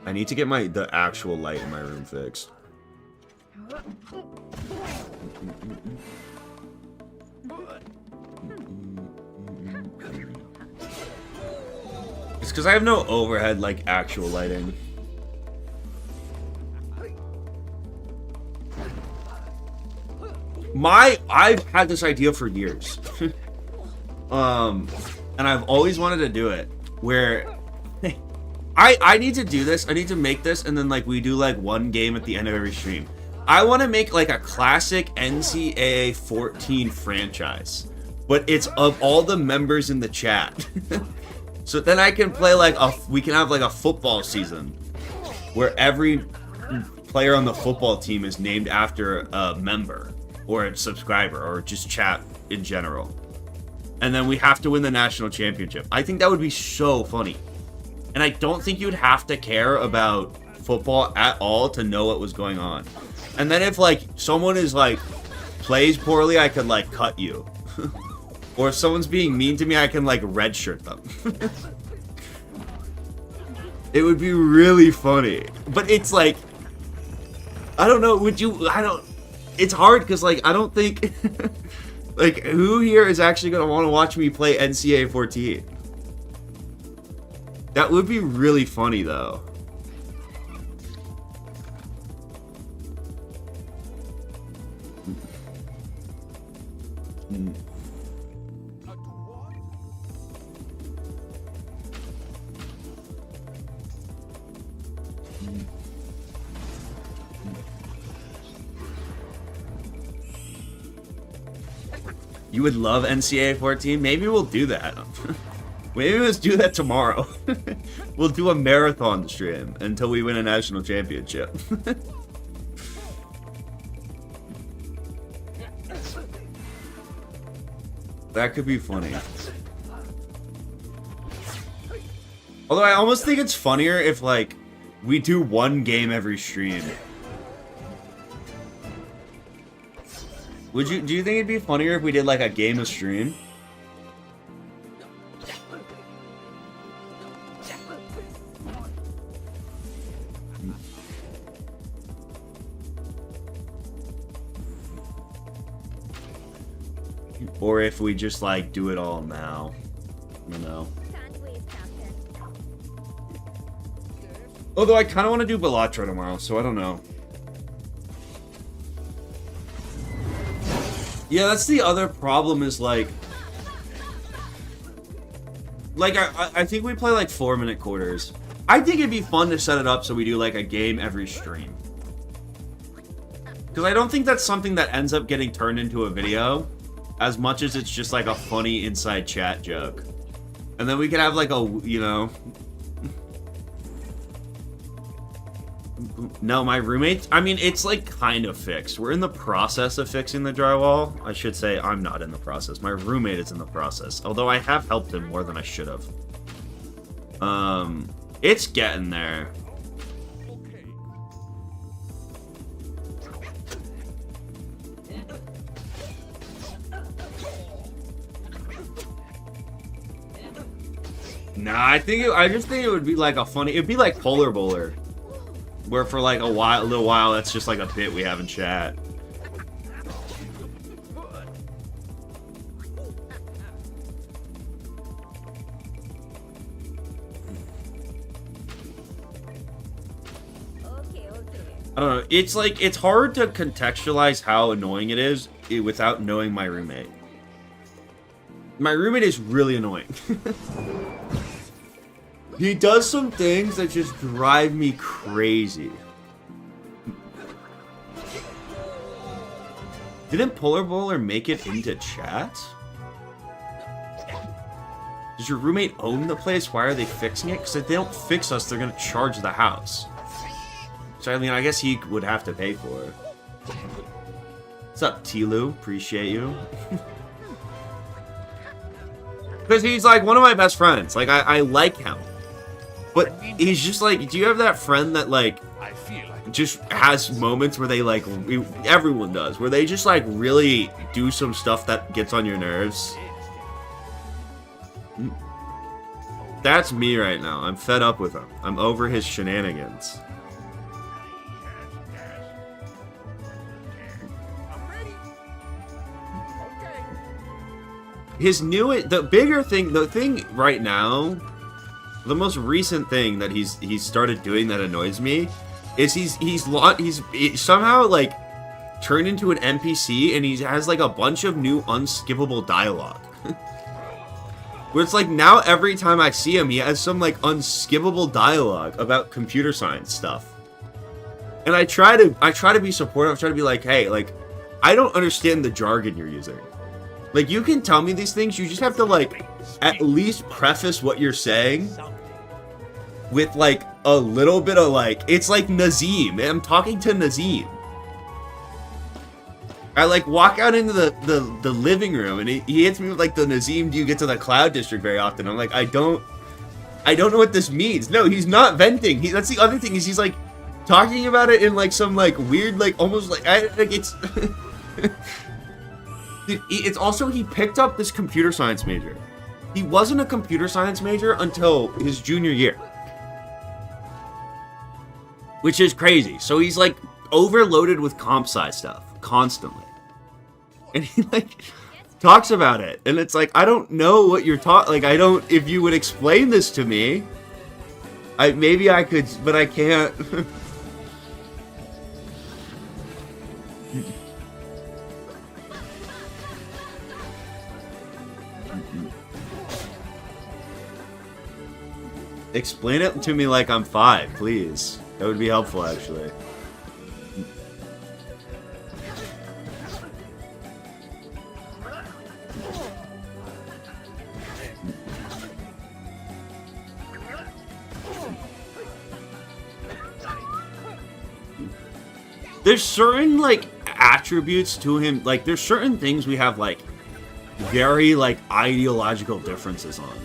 I need to get the actual light in my room fixed. It's because I have no overhead, like, actual lighting. I've had this idea for years. And I've always wanted to do it, where I need to do this, I need to make this, and then, like, we do, like, one game at the end of every stream. I want to make, like, a classic NCAA 14 franchise, but it's of all the members in the chat. So then I can play, like, we can have, like, a football season, where every player on the football team is named after a member, or a subscriber, or just chat in general. And then we have to win the national championship. I think that would be so funny. And I don't think you'd have to care about football at all to know what was going on. And then if, like, someone is, like, plays poorly, I could, like, cut you. Or if someone's being mean to me, I can, like, redshirt them. It would be really funny. But it's, like, I don't know, it's hard because, like, I don't think, like, who here is actually going to want to watch me play NCAA 14? That would be really funny, though. You would love NCAA 14? Maybe we'll do that. Maybe let's do that tomorrow. We'll do a marathon stream until we win a national championship. That could be funny. Although I almost think it's funnier if, like, we do one game every stream. Do you think it'd be funnier if we did, like, a game a stream? Or if we just, like, do it all now. You know? Can't wait, Captain. Although I kind of want to do Bellatra tomorrow, so I don't know. Yeah, that's the other problem is, like... I think we play, like, 4-minute quarters. I think it'd be fun to set it up so we do, like, a game every stream. Because I don't think that's something that ends up getting turned into a video, as much as it's just, like, a funny inside chat joke. And then we could have, like, a, you know... No, my roommate, I mean, it's, like, kind of fixed. We're in the process of fixing the drywall. I should say I'm not in the process. My roommate is in the process. Although I have helped him more than I should have. It's getting there. Nah, I just think it would be like a funny, it'd be like Polar Bowler. Where for like a little while, that's just like a bit we have in chat. Okay. I don't know, it's like, it's hard to contextualize how annoying it is without knowing my roommate. My roommate is really annoying. He does some things that just drive me crazy. Didn't Polar Bowler make it into chat? Does your roommate own the place? Why are they fixing it? Because if they don't fix us, they're gonna charge the house. So I mean, I guess he would have to pay for it. What's up, Tilu? Appreciate you. Because he's like one of my best friends. Like, I like him. But he's just like, do you have that friend that, like, just has moments where they, like, everyone does, where they just, like, really do some stuff that gets on your nerves? That's me right now. I'm fed up with him. I'm over his shenanigans. The thing right now, the most recent thing that he's started doing that annoys me is he's somehow like turned into an NPC and he has like a bunch of new unskippable dialogue. Where it's like now every time I see him, he has some like unskippable dialogue about computer science stuff. And I try to be supportive. I try to be like, hey, like, I don't understand the jargon you're using. Like, you can tell me these things, you just have to, like, at least preface what you're saying with, like, a little bit of, like, it's like Nazim. I'm talking to Nazim. I, like, walk out into the living room, and he hits me with, like, the Nazim, do you get to the Cloud District very often? I'm like, I don't know what this means. No, he's not venting. That's the other thing, is he's, like, talking about it in, like, some, like, weird, like, almost, like, it's... It's also, he picked up this computer science major. He wasn't a computer science major until his junior year. Which is crazy. So he's like overloaded with comp sci stuff constantly. And he like talks about it. And it's like, I don't know what you're talking, like, if you would explain this to me, maybe I could, but I can't. Explain it to me like I'm 5, please. That would be helpful, actually. there's certain, like, attributes to him. Like, there's certain things we have, like, very, like, ideological differences on.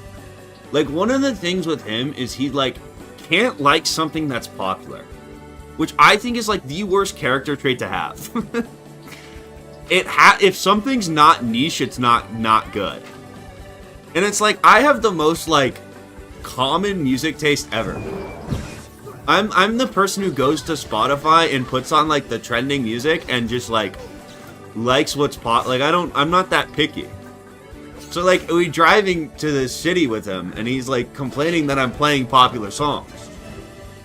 Like, one of the things with him is he, like, can't like something that's popular. Which I think is, like, the worst character trait to have. If something's not niche, it's not good. And it's like, I have the most, like, common music taste ever. I'm the person who goes to Spotify and puts on, like, the trending music and just, like, likes what's like, I'm not that picky. So, like, we driving to the city with him, and he's, like, complaining that I'm playing popular songs.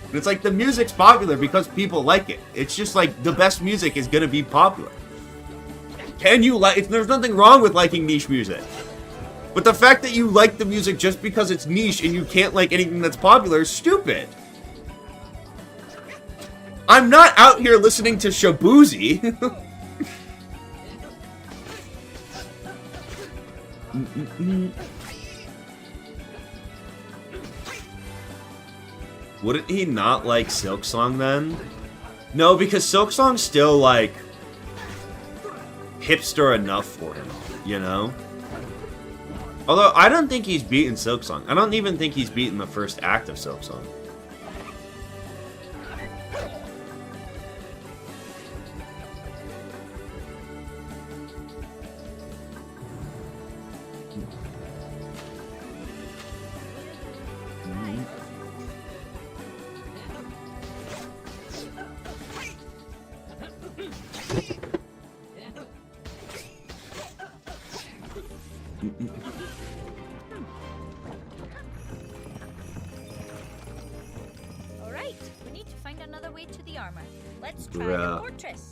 And it's like, the music's popular because people like it. It's just, like, the best music is gonna be popular. Can you like... There's nothing wrong with liking niche music. But the fact that you like the music just because it's niche and you can't like anything that's popular is stupid. I'm not out here listening to Shabuzi. Wouldn't he not like Silksong then? No, because Silksong's still like hipster enough for him, you know? Although I don't think he's beaten Silksong. I don't even think he's beaten the first act of Silksong. Alright, we need to find another way to the armor. Let's try the fortress.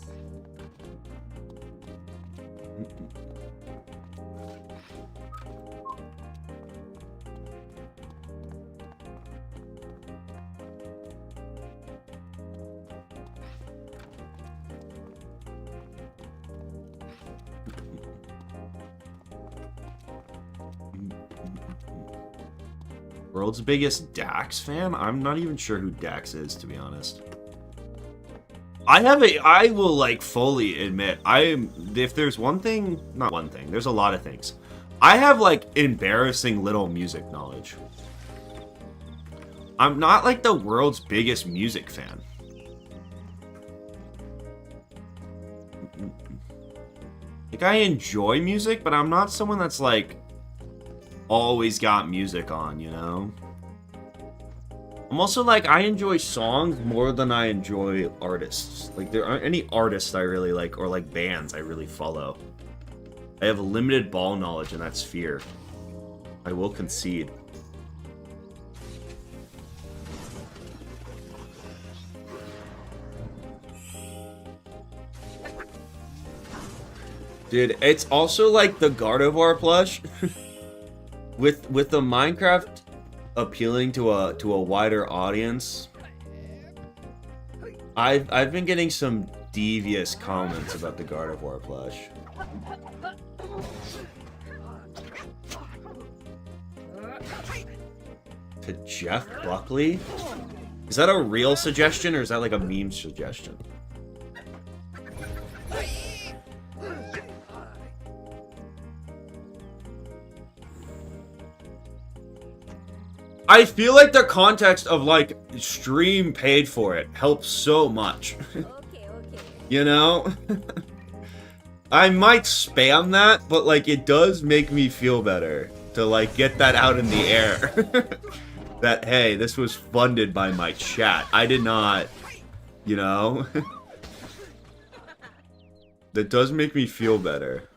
World's biggest Dax fan? I'm not even sure who Dax is, to be honest. I will, like, fully admit, if there's one thing, not one thing, there's a lot of things. I have, like, embarrassing little music knowledge. I'm not, like, the world's biggest music fan. Like, I enjoy music, but I'm not someone that's, like, always got music on, you know? I'm also like, I enjoy songs more than I enjoy artists. Like, there aren't any artists I really like, or like bands I really follow. I have limited ball knowledge in that sphere. I will concede. Dude, it's also like the Gardevoir plush. With the Minecraft appealing to a wider audience, I've been getting some devious comments about the Gardevoir plush. To Jeff Buckley? Is that a real suggestion or is that like a meme suggestion? I feel like the context of, like, stream paid for it helps so much. Okay. You know? I might spam that, but, like, it does make me feel better to, like, get that out in the air. That, hey, this was funded by my chat. I did not, you know? That does make me feel better.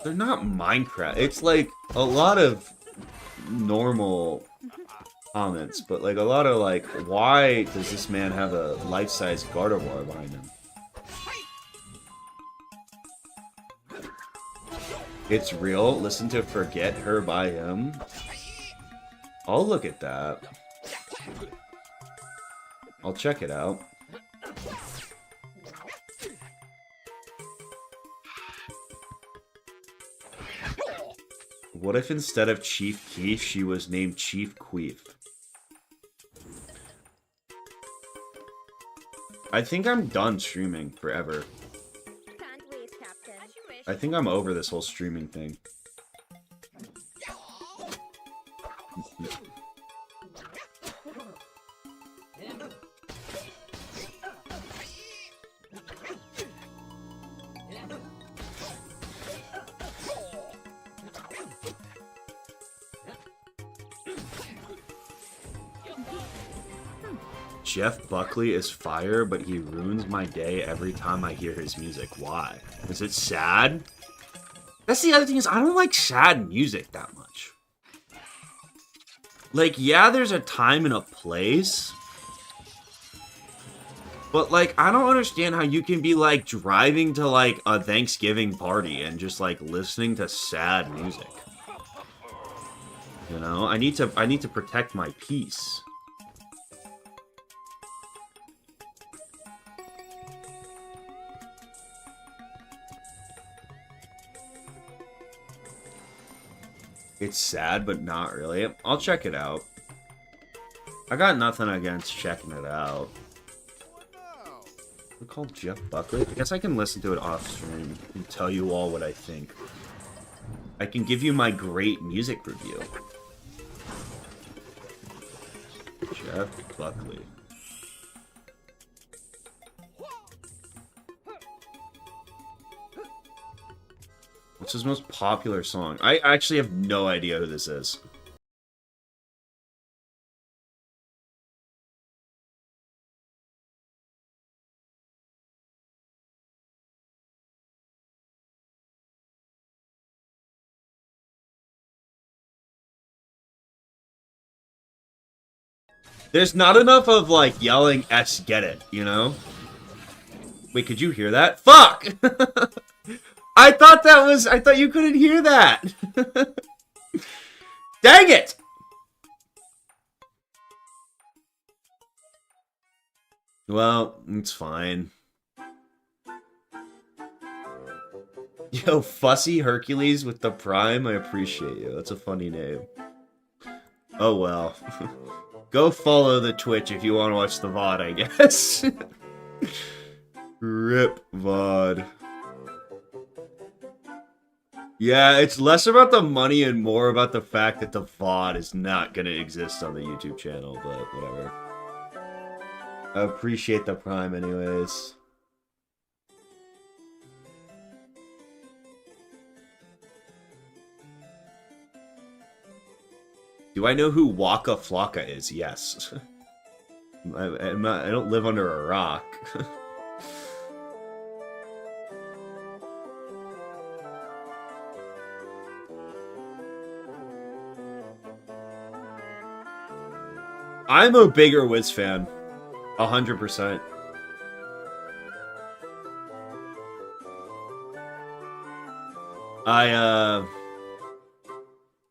They're not Minecraft. It's like a lot of normal comments, but like a lot of like, why does this man have a life-size Gardevoir behind him? It's real. Listen to Forget Her by him. I'll look at that. I'll check it out. What if instead of Chief Keef, she was named Chief Queef? I think I'm done streaming forever. Can't wait, Captain. As you wish. I think I'm over this whole streaming thing. Jeff Buckley is fire, but he ruins my day every time I hear his music. Why? Is it sad? That's the other thing, is I don't like sad music that much. Like, yeah, there's a time and a place. But, like, I don't understand how you can be, like, driving to, like, a Thanksgiving party and just, like, listening to sad music. You know? I need to protect my peace. It's sad, but not really. I'll check it out. I got nothing against checking it out. We're called Jeff Buckley. I guess I can listen to it off stream and tell you all what I think. I can give you my great music review. Jeff Buckley. What's his most popular song? I actually have no idea who this is. There's not enough of, like, yelling S get it, you know? Wait, could you hear that? Fuck! I thought you couldn't hear that! Dang it! Well, it's fine. Yo, Fussy Hercules with the Prime, I appreciate you. That's a funny name. Oh well. Go follow the Twitch if you want to watch the VOD, I guess. Rip VOD. Yeah, it's less about the money and more about the fact that the VOD is not going to exist on the YouTube channel, but whatever. I appreciate the Prime anyways. Do I know who Waka Flocka is? Yes. I don't live under a rock. I'm a bigger Wiz fan. 100%.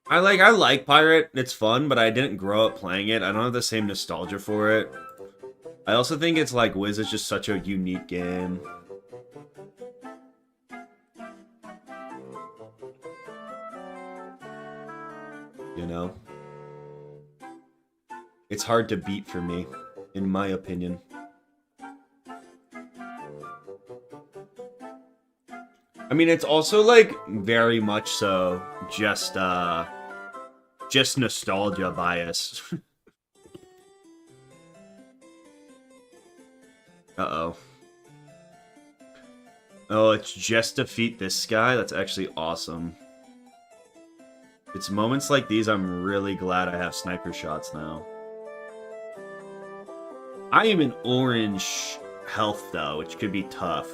I like Pirate, it's fun, but I didn't grow up playing it. I don't have the same nostalgia for it. I also think it's like Wiz is just such a unique game. You know? It's hard to beat for me, in my opinion. I mean, it's also, like, very much so just nostalgia bias. Uh-oh. Oh, it's just defeat this guy? That's actually awesome. It's moments like these I'm really glad I have sniper shots now. I am in orange health, though, which could be tough.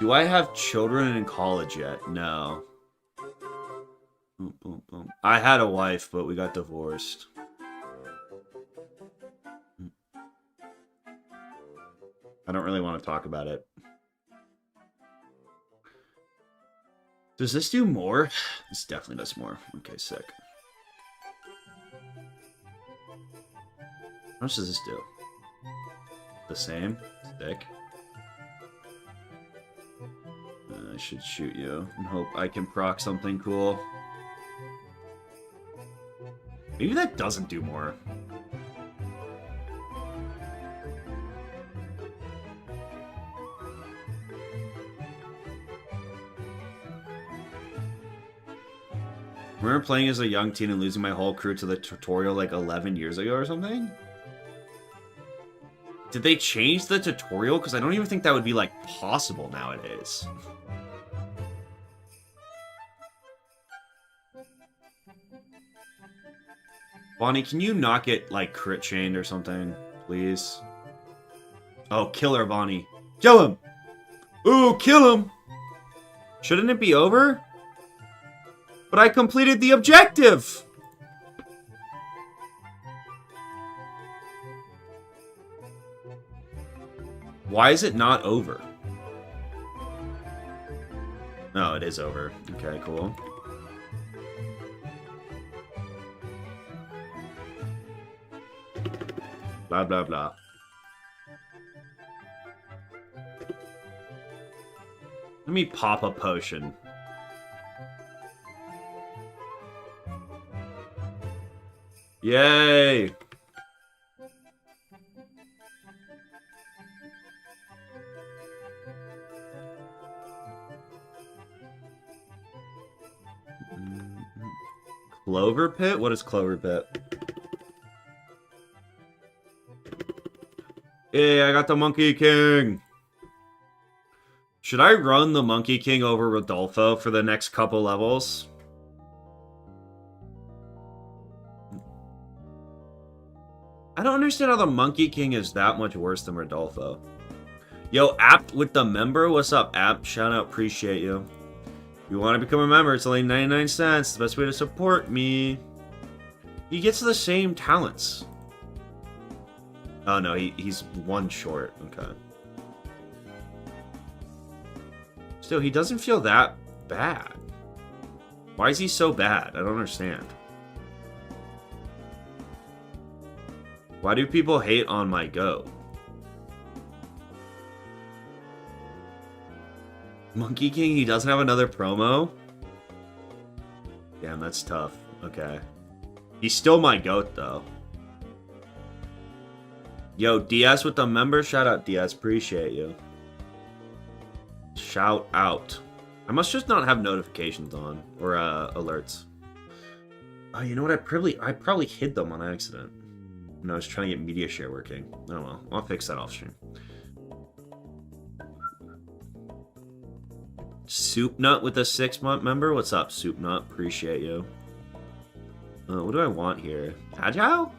Do I have children in college yet? No. Boom, boom, boom. I had a wife, but we got divorced. I don't really want to talk about it. Does this do more? This definitely does more. Okay, sick. How much does this do? The same? Sick. I should shoot you and hope I can proc something cool. Maybe that doesn't do more. I remember playing as a young teen and losing my whole crew to the tutorial like 11 years ago or something? Did they change the tutorial? Because I don't even think that would be, like, possible nowadays. Bonnie, can you not get, like, crit chained or something, please? Oh, kill her, Bonnie. Kill him! Ooh, kill him! Shouldn't it be over? But I completed the objective! Why is it not over? Oh, it is over. Okay, cool. Blah, blah, blah. Let me pop a potion. Yay! Clover Pit? What is Clover Pit? Hey, I got the Monkey King! Should I run the Monkey King over Ridolfo for the next couple levels? I don't understand how the Monkey King is that much worse than Ridolfo. Yo, Apt with the member? What's up, Apt? Shout out, appreciate you. If you want to become a member, it's only 99 cents. It's the best way to support me. He gets the same talents. Oh no, he's one short. Okay. Still, he doesn't feel that bad. Why is he so bad? I don't understand. Why do people hate on my go? Monkey King, he doesn't have another promo? Damn, that's tough. Okay. He's still my goat, though. Yo, Diaz with the member. Shout out, Diaz. Appreciate you. Shout out. I must just not have notifications on. Or, alerts. Oh, you know what? I probably hid them on accident. When I was trying to get media share working. Oh well. I'll fix that off stream. Soup Nut with a 6-month member. What's up, Soup Nut? Appreciate you. What do I want here? Agile?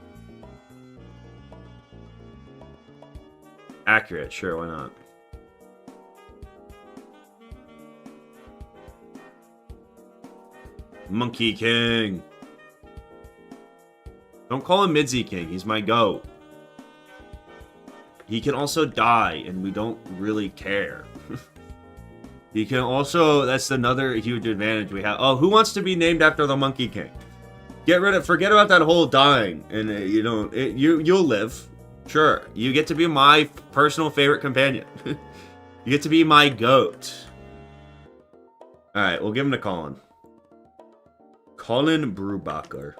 Accurate. Sure, why not? Monkey King. Don't call him Midzy King. He's my goat. He can also die, and we don't really care. He can also... That's another huge advantage we have. Oh, who wants to be named after the Monkey King? Forget about that whole dying, and you'll live. Sure, you get to be my personal favorite companion. You get to be my goat. All right, we'll give him to Colin. Colin Brubacher.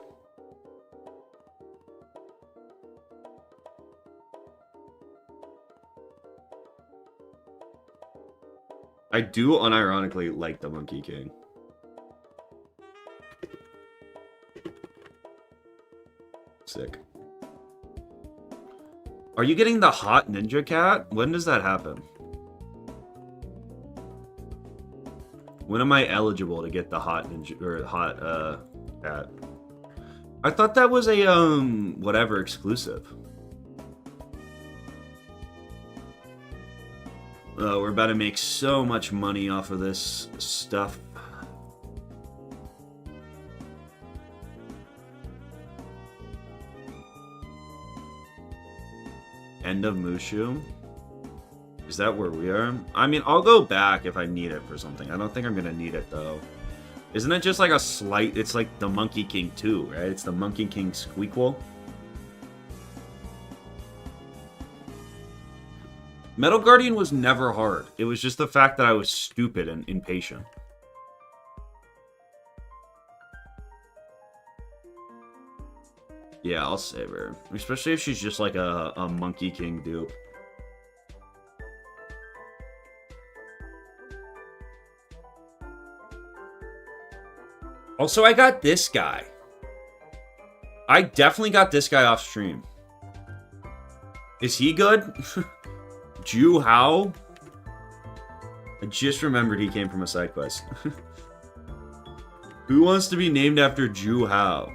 I do unironically like the Monkey King. Sick. Are you getting the hot ninja cat? When does that happen? When am I eligible to get the hot ninja or hot cat? I thought that was a whatever exclusive. Oh, we're about to make so much money off of this stuff. End of Mooshu? Is that where we are? I mean, I'll go back if I need it for something. I don't think I'm gonna need it, though. Isn't it just like a slight... It's like the Monkey King 2, right? It's the Monkey King squeakquel. Metal Guardian was never hard. It was just the fact that I was stupid and impatient. Yeah, I'll save her. Especially if she's just like a Monkey King dupe. Also, I got this guy. I definitely got this guy off stream. Is he good? Ju Hao? I just remembered he came from a side quest. Who wants to be named after Ju Hao?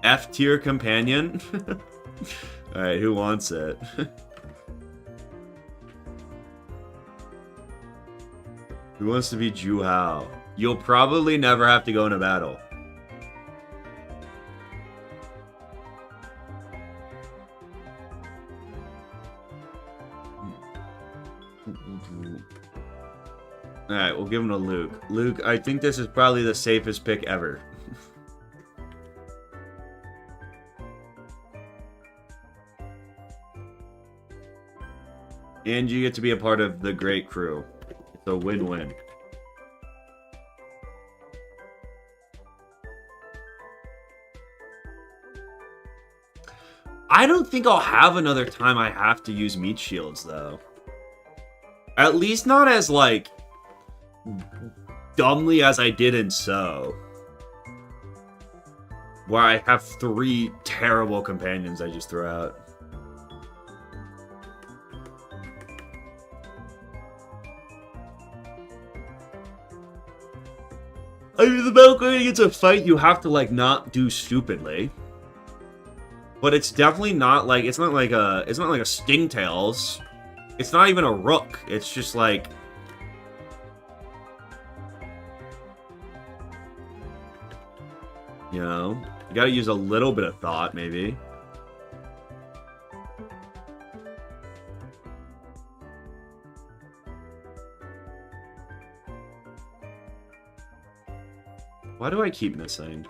F-tier companion? Alright, who wants it? Who wants to be Ju Hao? You'll probably never have to go in a battle. Alright, we'll give him to Luke. Luke, I think this is probably the safest pick ever. And you get to be a part of the great crew. It's a win-win. I don't think I'll have another time I have to use meat shields, though. At least not as, like, dumbly as I did in So. Where I have 3 terrible companions I just throw out. I mean, the battle going against a fight you have to, like, not do stupidly. But it's definitely not like, it's not like a Stingtails. It's not even a Rook. It's just like... You know? You gotta use a little bit of thought, maybe. Why do I keep missing?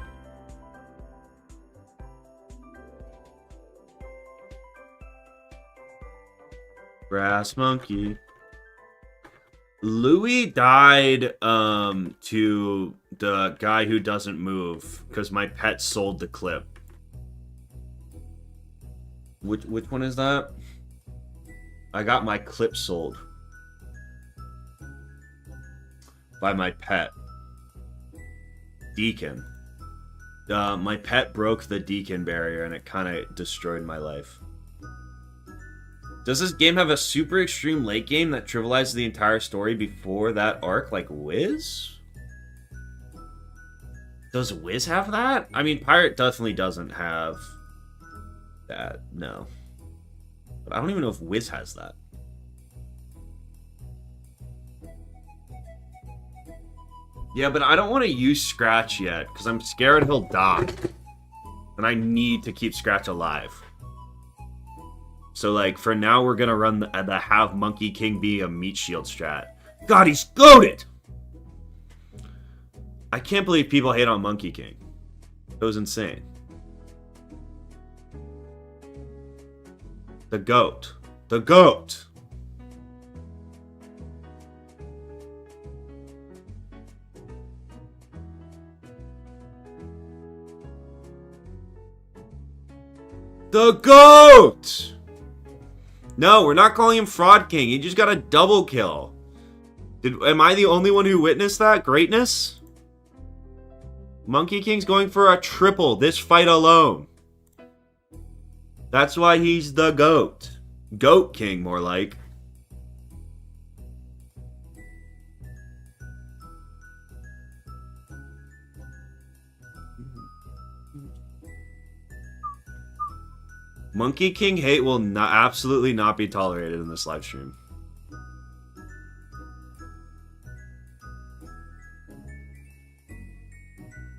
Brass monkey. Louis died to the guy who doesn't move because my pet sold the clip. Which one is that? I got my clip sold by my pet. Deacon. My pet broke the Deacon barrier and it kind of destroyed my life. Does this game have a super extreme late game that trivializes the entire story before that arc, like Wiz? Does Wiz have that? I mean, Pirate definitely doesn't have that, no. But I don't even know if Wiz has that. Yeah, but I don't want to use Scratch yet, because I'm scared he'll die. And I need to keep Scratch alive. So, like, for now, we're going to run the have Monkey King be a meat shield strat. God, he's goated! I can't believe people hate on Monkey King. It was insane. The goat. The goat! The GOAT! No, we're not calling him Fraud King. He just got a double kill. Am I the only one who witnessed that greatness? Monkey King's going for a triple this fight alone. That's why he's the GOAT. Goat King, more like. Monkey King hate will absolutely not be tolerated in this live stream.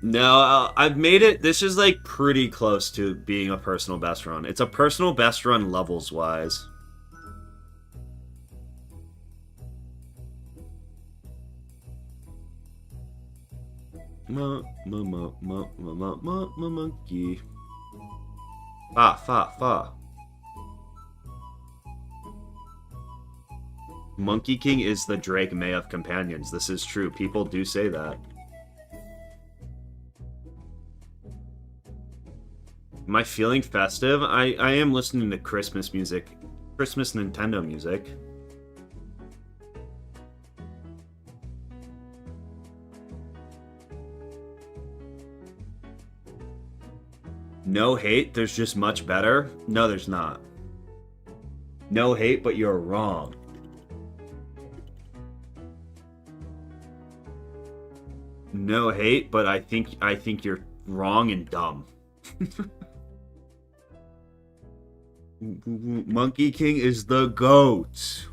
No, I've made it. This is like pretty close to being a personal best run. It's a personal best run levels wise. Monkey. Fa. Monkey King is the Drake May of companions. This is true. People do say that. Am I feeling festive? I am listening to Christmas music. Christmas Nintendo music. No hate, there's just much better? No, there's not. No hate, but you're wrong. No hate, but I think you're wrong and dumb. Monkey King is the GOAT.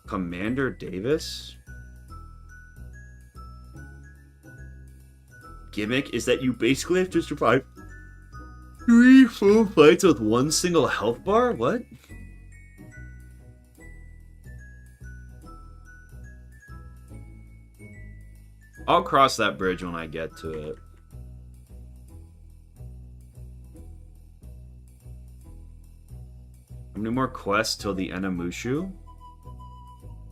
Commander Davis? Gimmick is that you basically have to survive 3 full fights with 1 single health bar? What? I'll cross that bridge when I get to it. How many more quests till the end of Mooshu?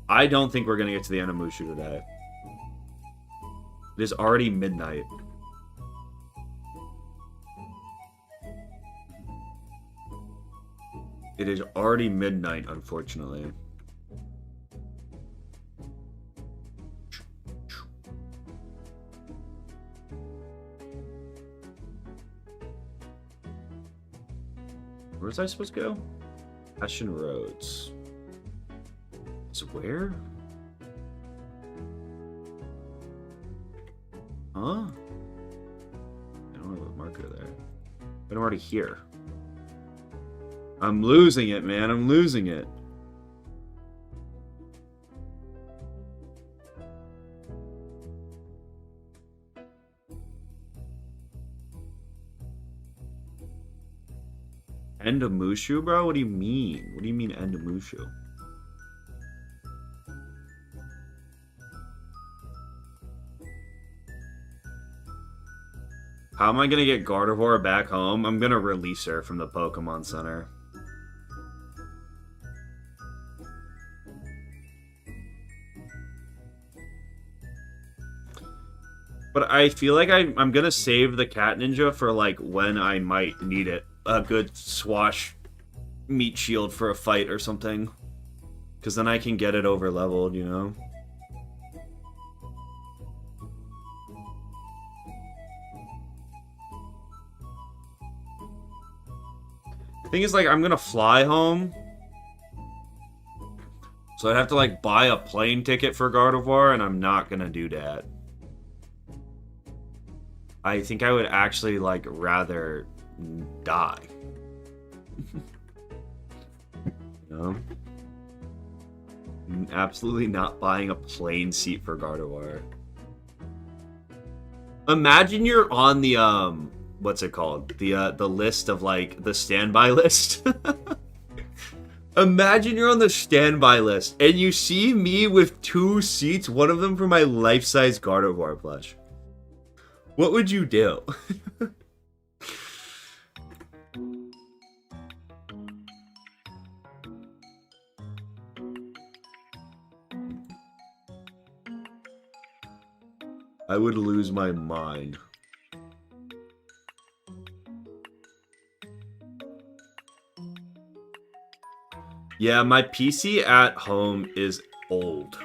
I don't think we're going to get to the end of Mooshu today. It is already midnight. It is already midnight, unfortunately. Where was I supposed to go? Ashen Roads. So where? Huh? I don't have a marker there. But I'm already here. I'm losing it, man. I'm losing it. End of Mooshu, bro? What do you mean? What do you mean end of Mooshu? How am I gonna get Gardevoir back home? I'm gonna release her from the Pokemon Center. But I feel like I'm gonna save the Cat Ninja for like when I might need it. A good swash meat shield for a fight or something. Because then I can get it over leveled, you know? The thing is, like, I'm gonna fly home. So I'd have to, like, buy a plane ticket for Gardevoir, and I'm not gonna do that. I think I would actually, like, rather die. You know? I'm absolutely not buying a plane seat for Gardevoir. Imagine you're on the, what's it called? The list of, like, the standby list. Imagine you're on the standby list, and you see me with 2 seats, one of them for my life-size Gardevoir plush. What would you do? I would lose my mind. Yeah, my PC at home is old.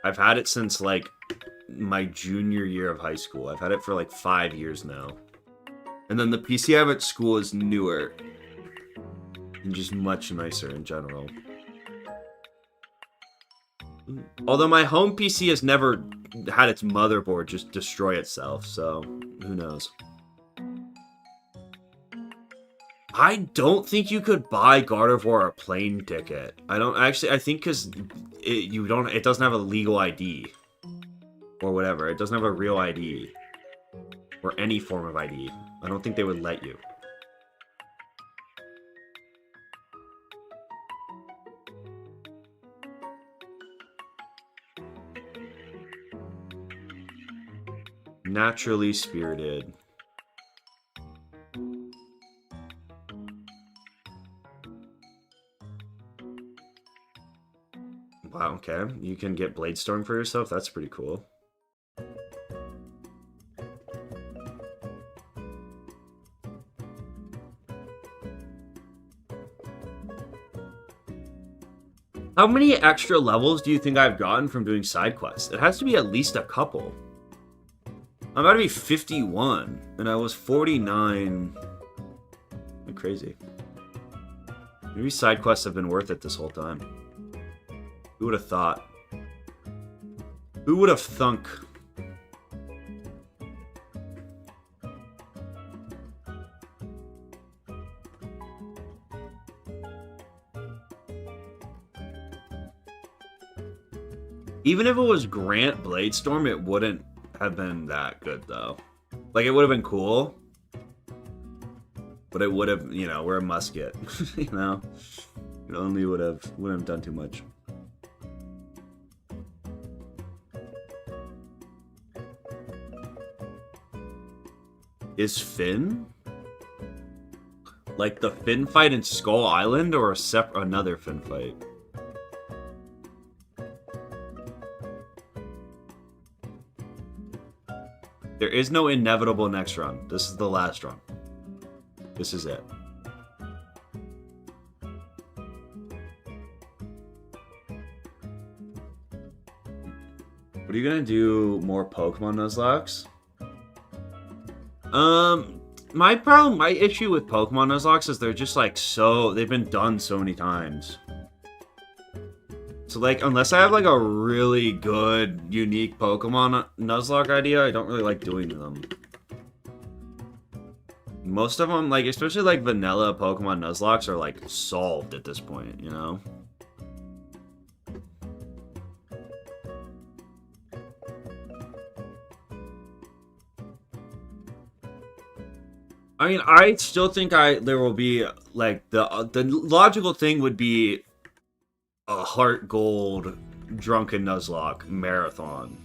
I've had it since, like, my junior year of high school. I've had it for, like, 5 years now. And then the PC I have at school is newer. And just much nicer in general. Although my home PC has never had its motherboard just destroy itself, so who knows. I don't think you could buy Gardevoir a plane ticket. I don't actually. I think because it doesn't have a legal ID or whatever. It doesn't have a real ID or any form of ID. I don't think they would let you. Naturally spirited. Wow, okay. You can get Bladestorm for yourself? That's pretty cool. How many extra levels do you think I've gotten from doing side quests? It has to be at least a couple. I'm about to be 51, and I was 49. Crazy. Maybe side quests have been worth it this whole time. Who would have thought? Who would have thunk? Even if it was Grant Bladestorm, it wouldn't have been that good, though. Like, it would have been cool. But it would have, you know, we're a musket. You know? It only wouldn't have done too much. Is Finn? Like the Finn fight in Skull Island, or another Finn fight? There is no inevitable next run. This is the last run. This is it. What are you gonna do? More Pokemon Nuzlocks? My issue with Pokemon Nuzlocke is they're just like they've been done so many times. So like, unless I have like a really good, unique Pokemon Nuzlocke idea, I don't really like doing them. Most of them, like, especially like vanilla Pokemon Nuzlocks are like solved at this point, you know? I mean, I still think there will be, like, the logical thing would be a Heart Gold Drunken Nuzlocke marathon.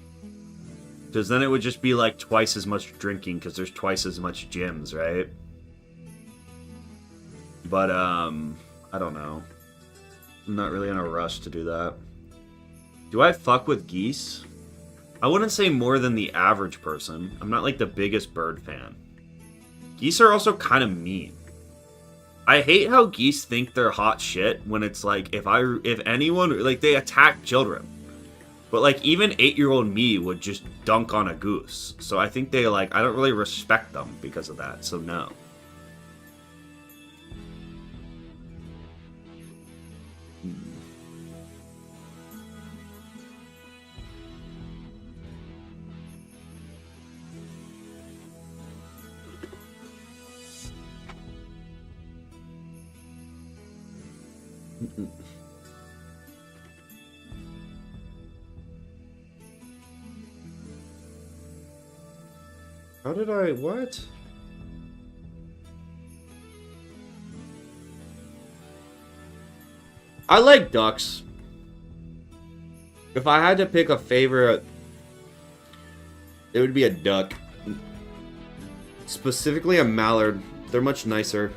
Because then it would just be, like, twice as much drinking, because there's twice as much gyms, right? But, I don't know. I'm not really in a rush to do that. Do I fuck with geese? I wouldn't say more than the average person. I'm not, like, the biggest bird fan. Geese are also kind of mean. I hate how geese think they're hot shit when it's like, if anyone, like, they attack children. But, like, even 8-year-old me would just dunk on a goose. So I think they, like, I don't really respect them because of that, so no. How did I... what? I like ducks. If I had to pick a favorite, it would be a duck. Specifically a mallard. They're much nicer.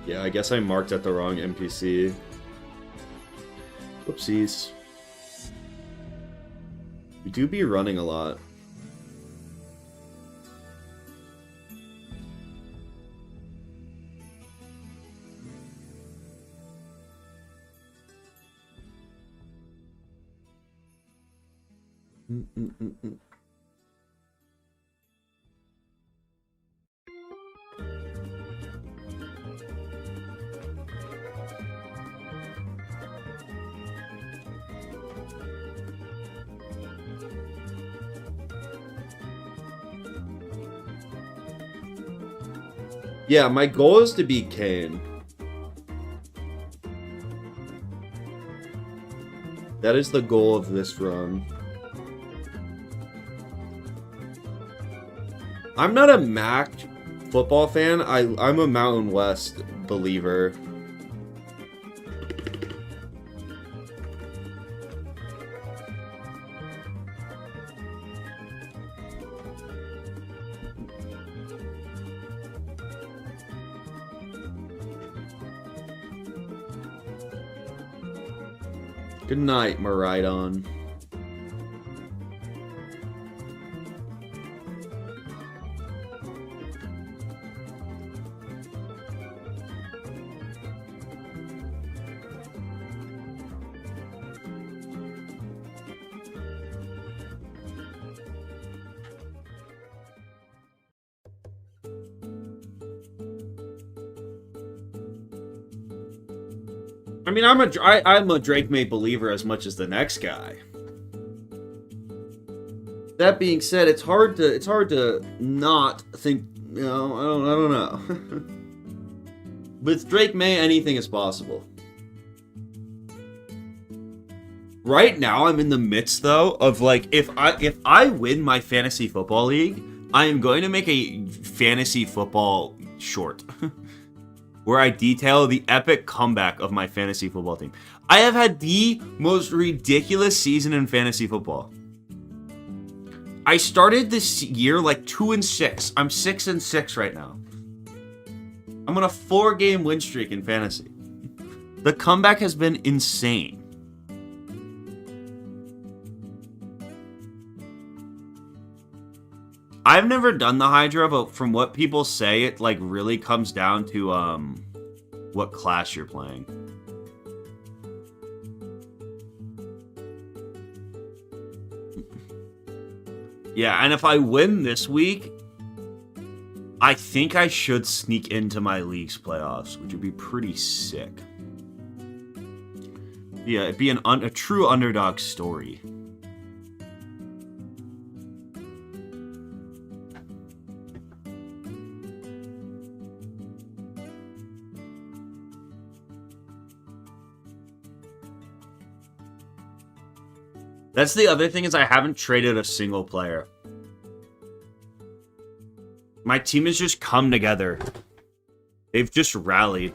Yeah, I guess I marked at the wrong NPC. Whoopsies. We do be running a lot. Yeah, my goal is to beat Kane. That is the goal of this run. I'm not a MAC football fan. I'm a Mountain West believer. Good night, Marleybone. I mean, I'm a Drake May believer as much as the next guy. That being said, it's hard to not think. You know, I don't know. With Drake May, anything is possible. Right now, I'm in the midst though of like if I win my fantasy football league, I am going to make a fantasy football short. Where I detail the epic comeback of my fantasy football team. I have had the most ridiculous season in fantasy football. I started this year like 2-6. I'm 6-6 right now. I'm on a 4-game win streak in fantasy. The comeback has been insane. I've never done the Hydra, but from what people say, it like really comes down to what class you're playing. Yeah, and if I win this week, I think I should sneak into my league's playoffs, which would be pretty sick. Yeah, it'd be a true underdog story. That's the other thing is I haven't traded a single player. My team has just come together. They've just rallied.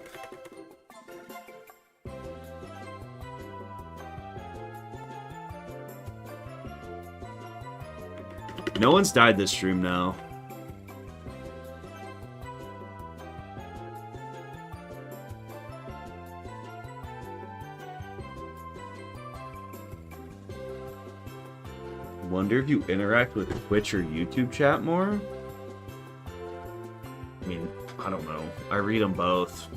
No one's died this stream now. Wonder if you interact with Twitch or YouTube chat more? I mean, I don't know. I read them both.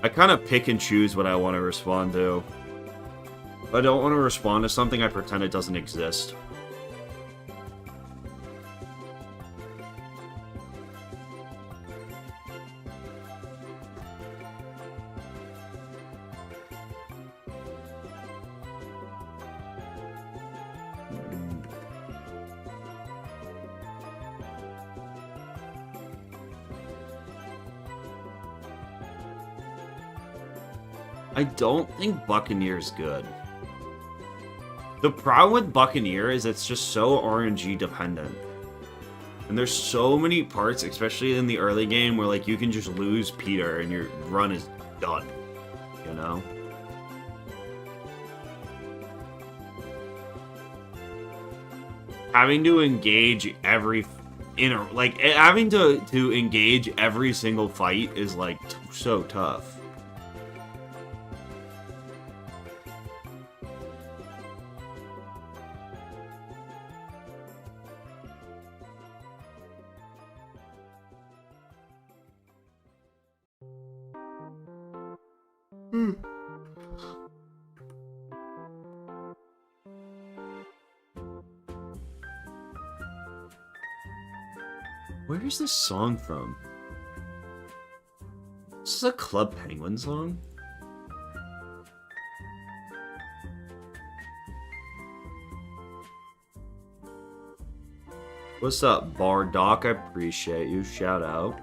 I kind of pick and choose what I want to respond to. If I don't want to respond to something, I pretend it doesn't exist. I don't think Buccaneer's good. The problem with Buccaneer is it's just so RNG dependent. And there's so many parts, especially in the early game, where like you can just lose Peter and your run is done. You know? Having to engage every having to engage every single fight is like so tough. Where is this song from? Is this a Club Penguin song? What's up, Bardock? I appreciate you. Shout out.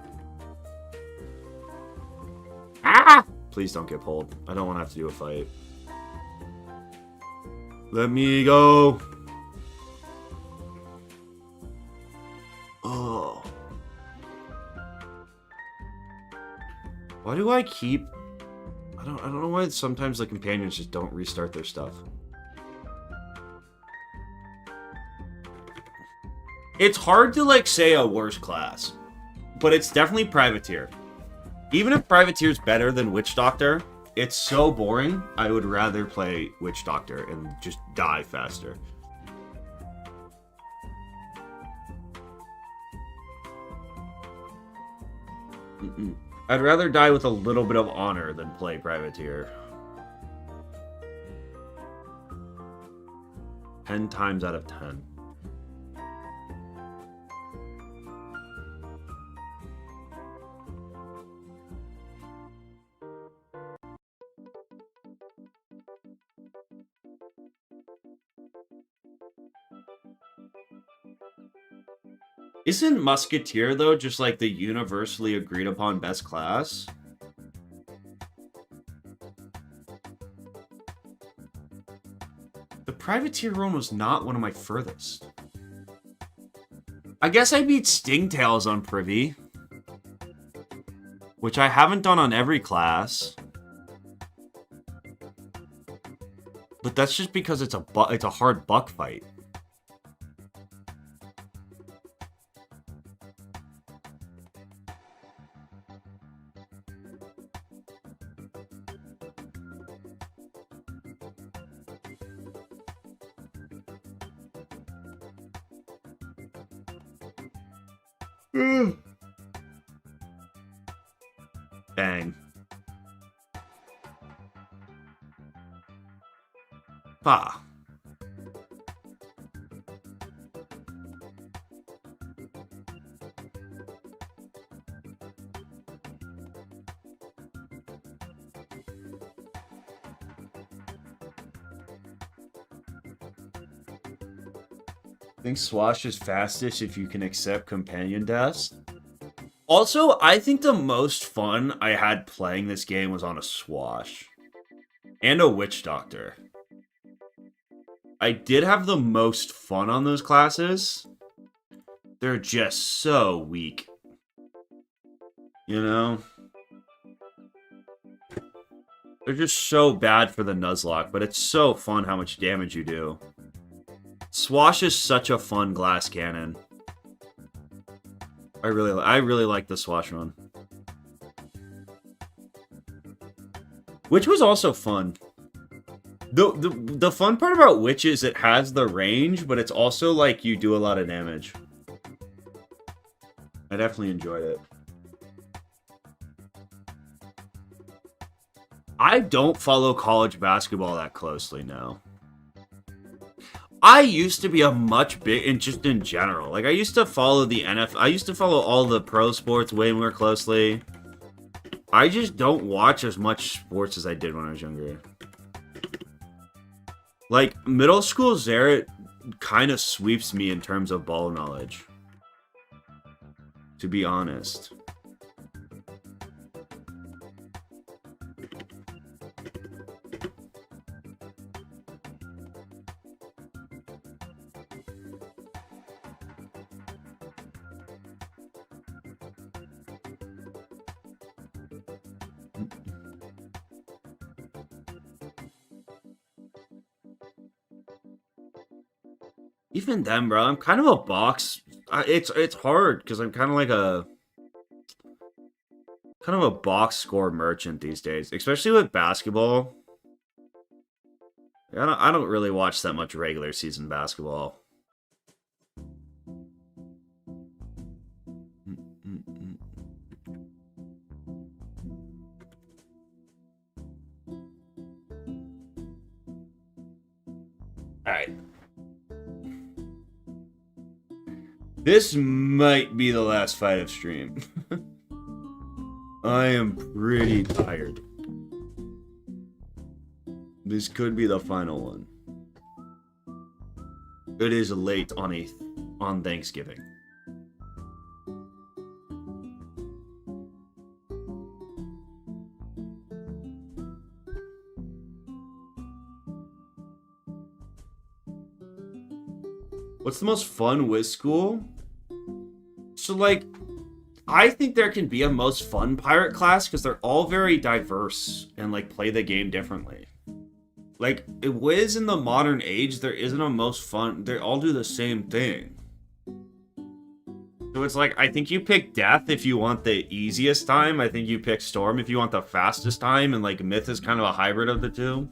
Ah! Please don't get pulled. I don't want to have to do a fight. Let me go. Oh. Why do I keep... I don't know why sometimes the companions just don't restart their stuff. It's hard to, like, say a worse class. But it's definitely Privateer. Even if Privateer's better than Witch Doctor, it's so boring. I would rather play Witch Doctor and just die faster. I'd rather die with a little bit of honor than play Privateer. 10 times out of 10. Isn't Musketeer, though, just like the universally agreed upon best class? The Privateer run was not one of my furthest. I guess I beat Stingtails on Privy, which I haven't done on every class. But that's just because it's a hard buck fight. Bang. Bah. I think Swash is fastest if you can accept companion deaths. Also, I think the most fun I had playing this game was on a Swash. And a Witch Doctor. I did have the most fun on those classes. They're just so weak. You know? They're just so bad for the Nuzlocke, but it's so fun how much damage you do. Swash is such a fun glass cannon. I really like the Swash run. Which was also fun. The fun part about Witch is it has the range, but it's also like you do a lot of damage. I definitely enjoyed it. I don't follow college basketball that closely now. I used to be a much big, and just in general, like I used to follow the NFL. I used to follow all the pro sports way more closely. I just don't watch as much sports as I did when I was younger. Like middle school Zareth kind of sweeps me in terms of ball knowledge. To be honest. Even then, bro, I'm kind of a box. It's hard because I'm kind of like a box score merchant these days, especially with basketball. I don't really watch that much regular season basketball. All right. This might be the last fight of stream. I am pretty tired. This could be the final one. It is late on Thanksgiving. What's the most fun with school? So, like, I think there can be a most fun pirate class because they're all very diverse and, like, play the game differently. Like, Wiz in the modern age, there isn't a most fun. They all do the same thing. So it's like, I think you pick Death if you want the easiest time. I think you pick Storm if you want the fastest time. And like Myth is kind of a hybrid of the two.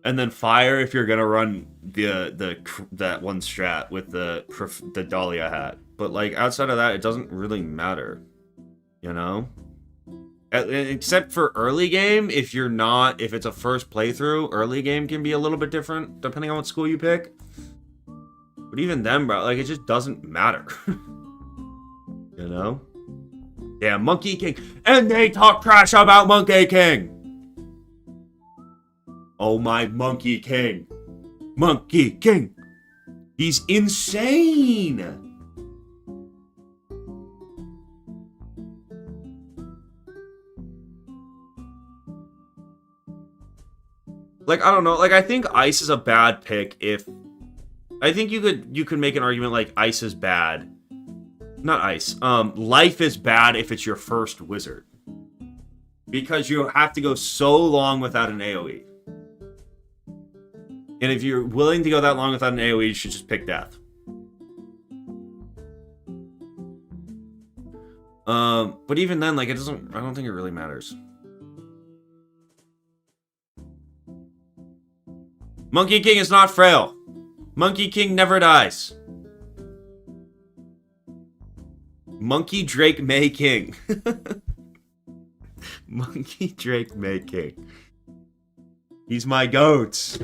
And then Fire if you're gonna run that one strat with the Dahlia hat. But like outside of that, it doesn't really matter, you know. Except for early game, if it's a first playthrough, early game can be a little bit different depending on what school you pick. But even then, bro, like it just doesn't matter, you know. Yeah, Monkey King, and they talk trash about Monkey King. Oh my Monkey King. Monkey King. He's insane. Like, I don't know. Like, I think Ice is a bad pick if... I think you could make an argument like Ice is bad. Not Ice. Life is bad if it's your first wizard. Because you have to go so long without an AoE. And if you're willing to go that long without an AoE, you should just pick Death. But even then, like, I don't think it really matters. Monkey King is not frail. Monkey King never dies. Monkey Drake May King. Monkey Drake May King. He's my goat.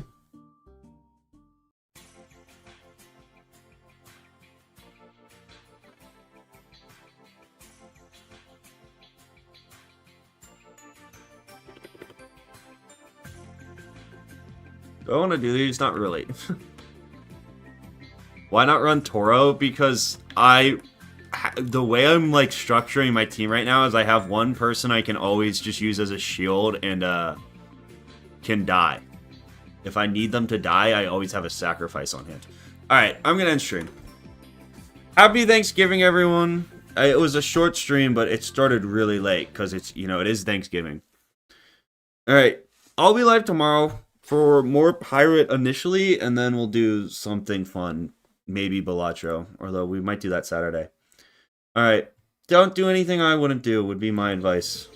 Do I want to do these? Not really. Why not run Toro? Because the way I'm like structuring my team right now is I have one person I can always just use as a shield and can die. If I need them to die, I always have a sacrifice on hand. Alright, I'm gonna end stream. Happy Thanksgiving, everyone. It was a short stream, but it started really late because it is Thanksgiving. Alright, I'll be live tomorrow for more Pirate initially, and then we'll do something fun. Maybe Balatro, although we might do that Saturday. Alright, don't do anything I wouldn't do would be my advice.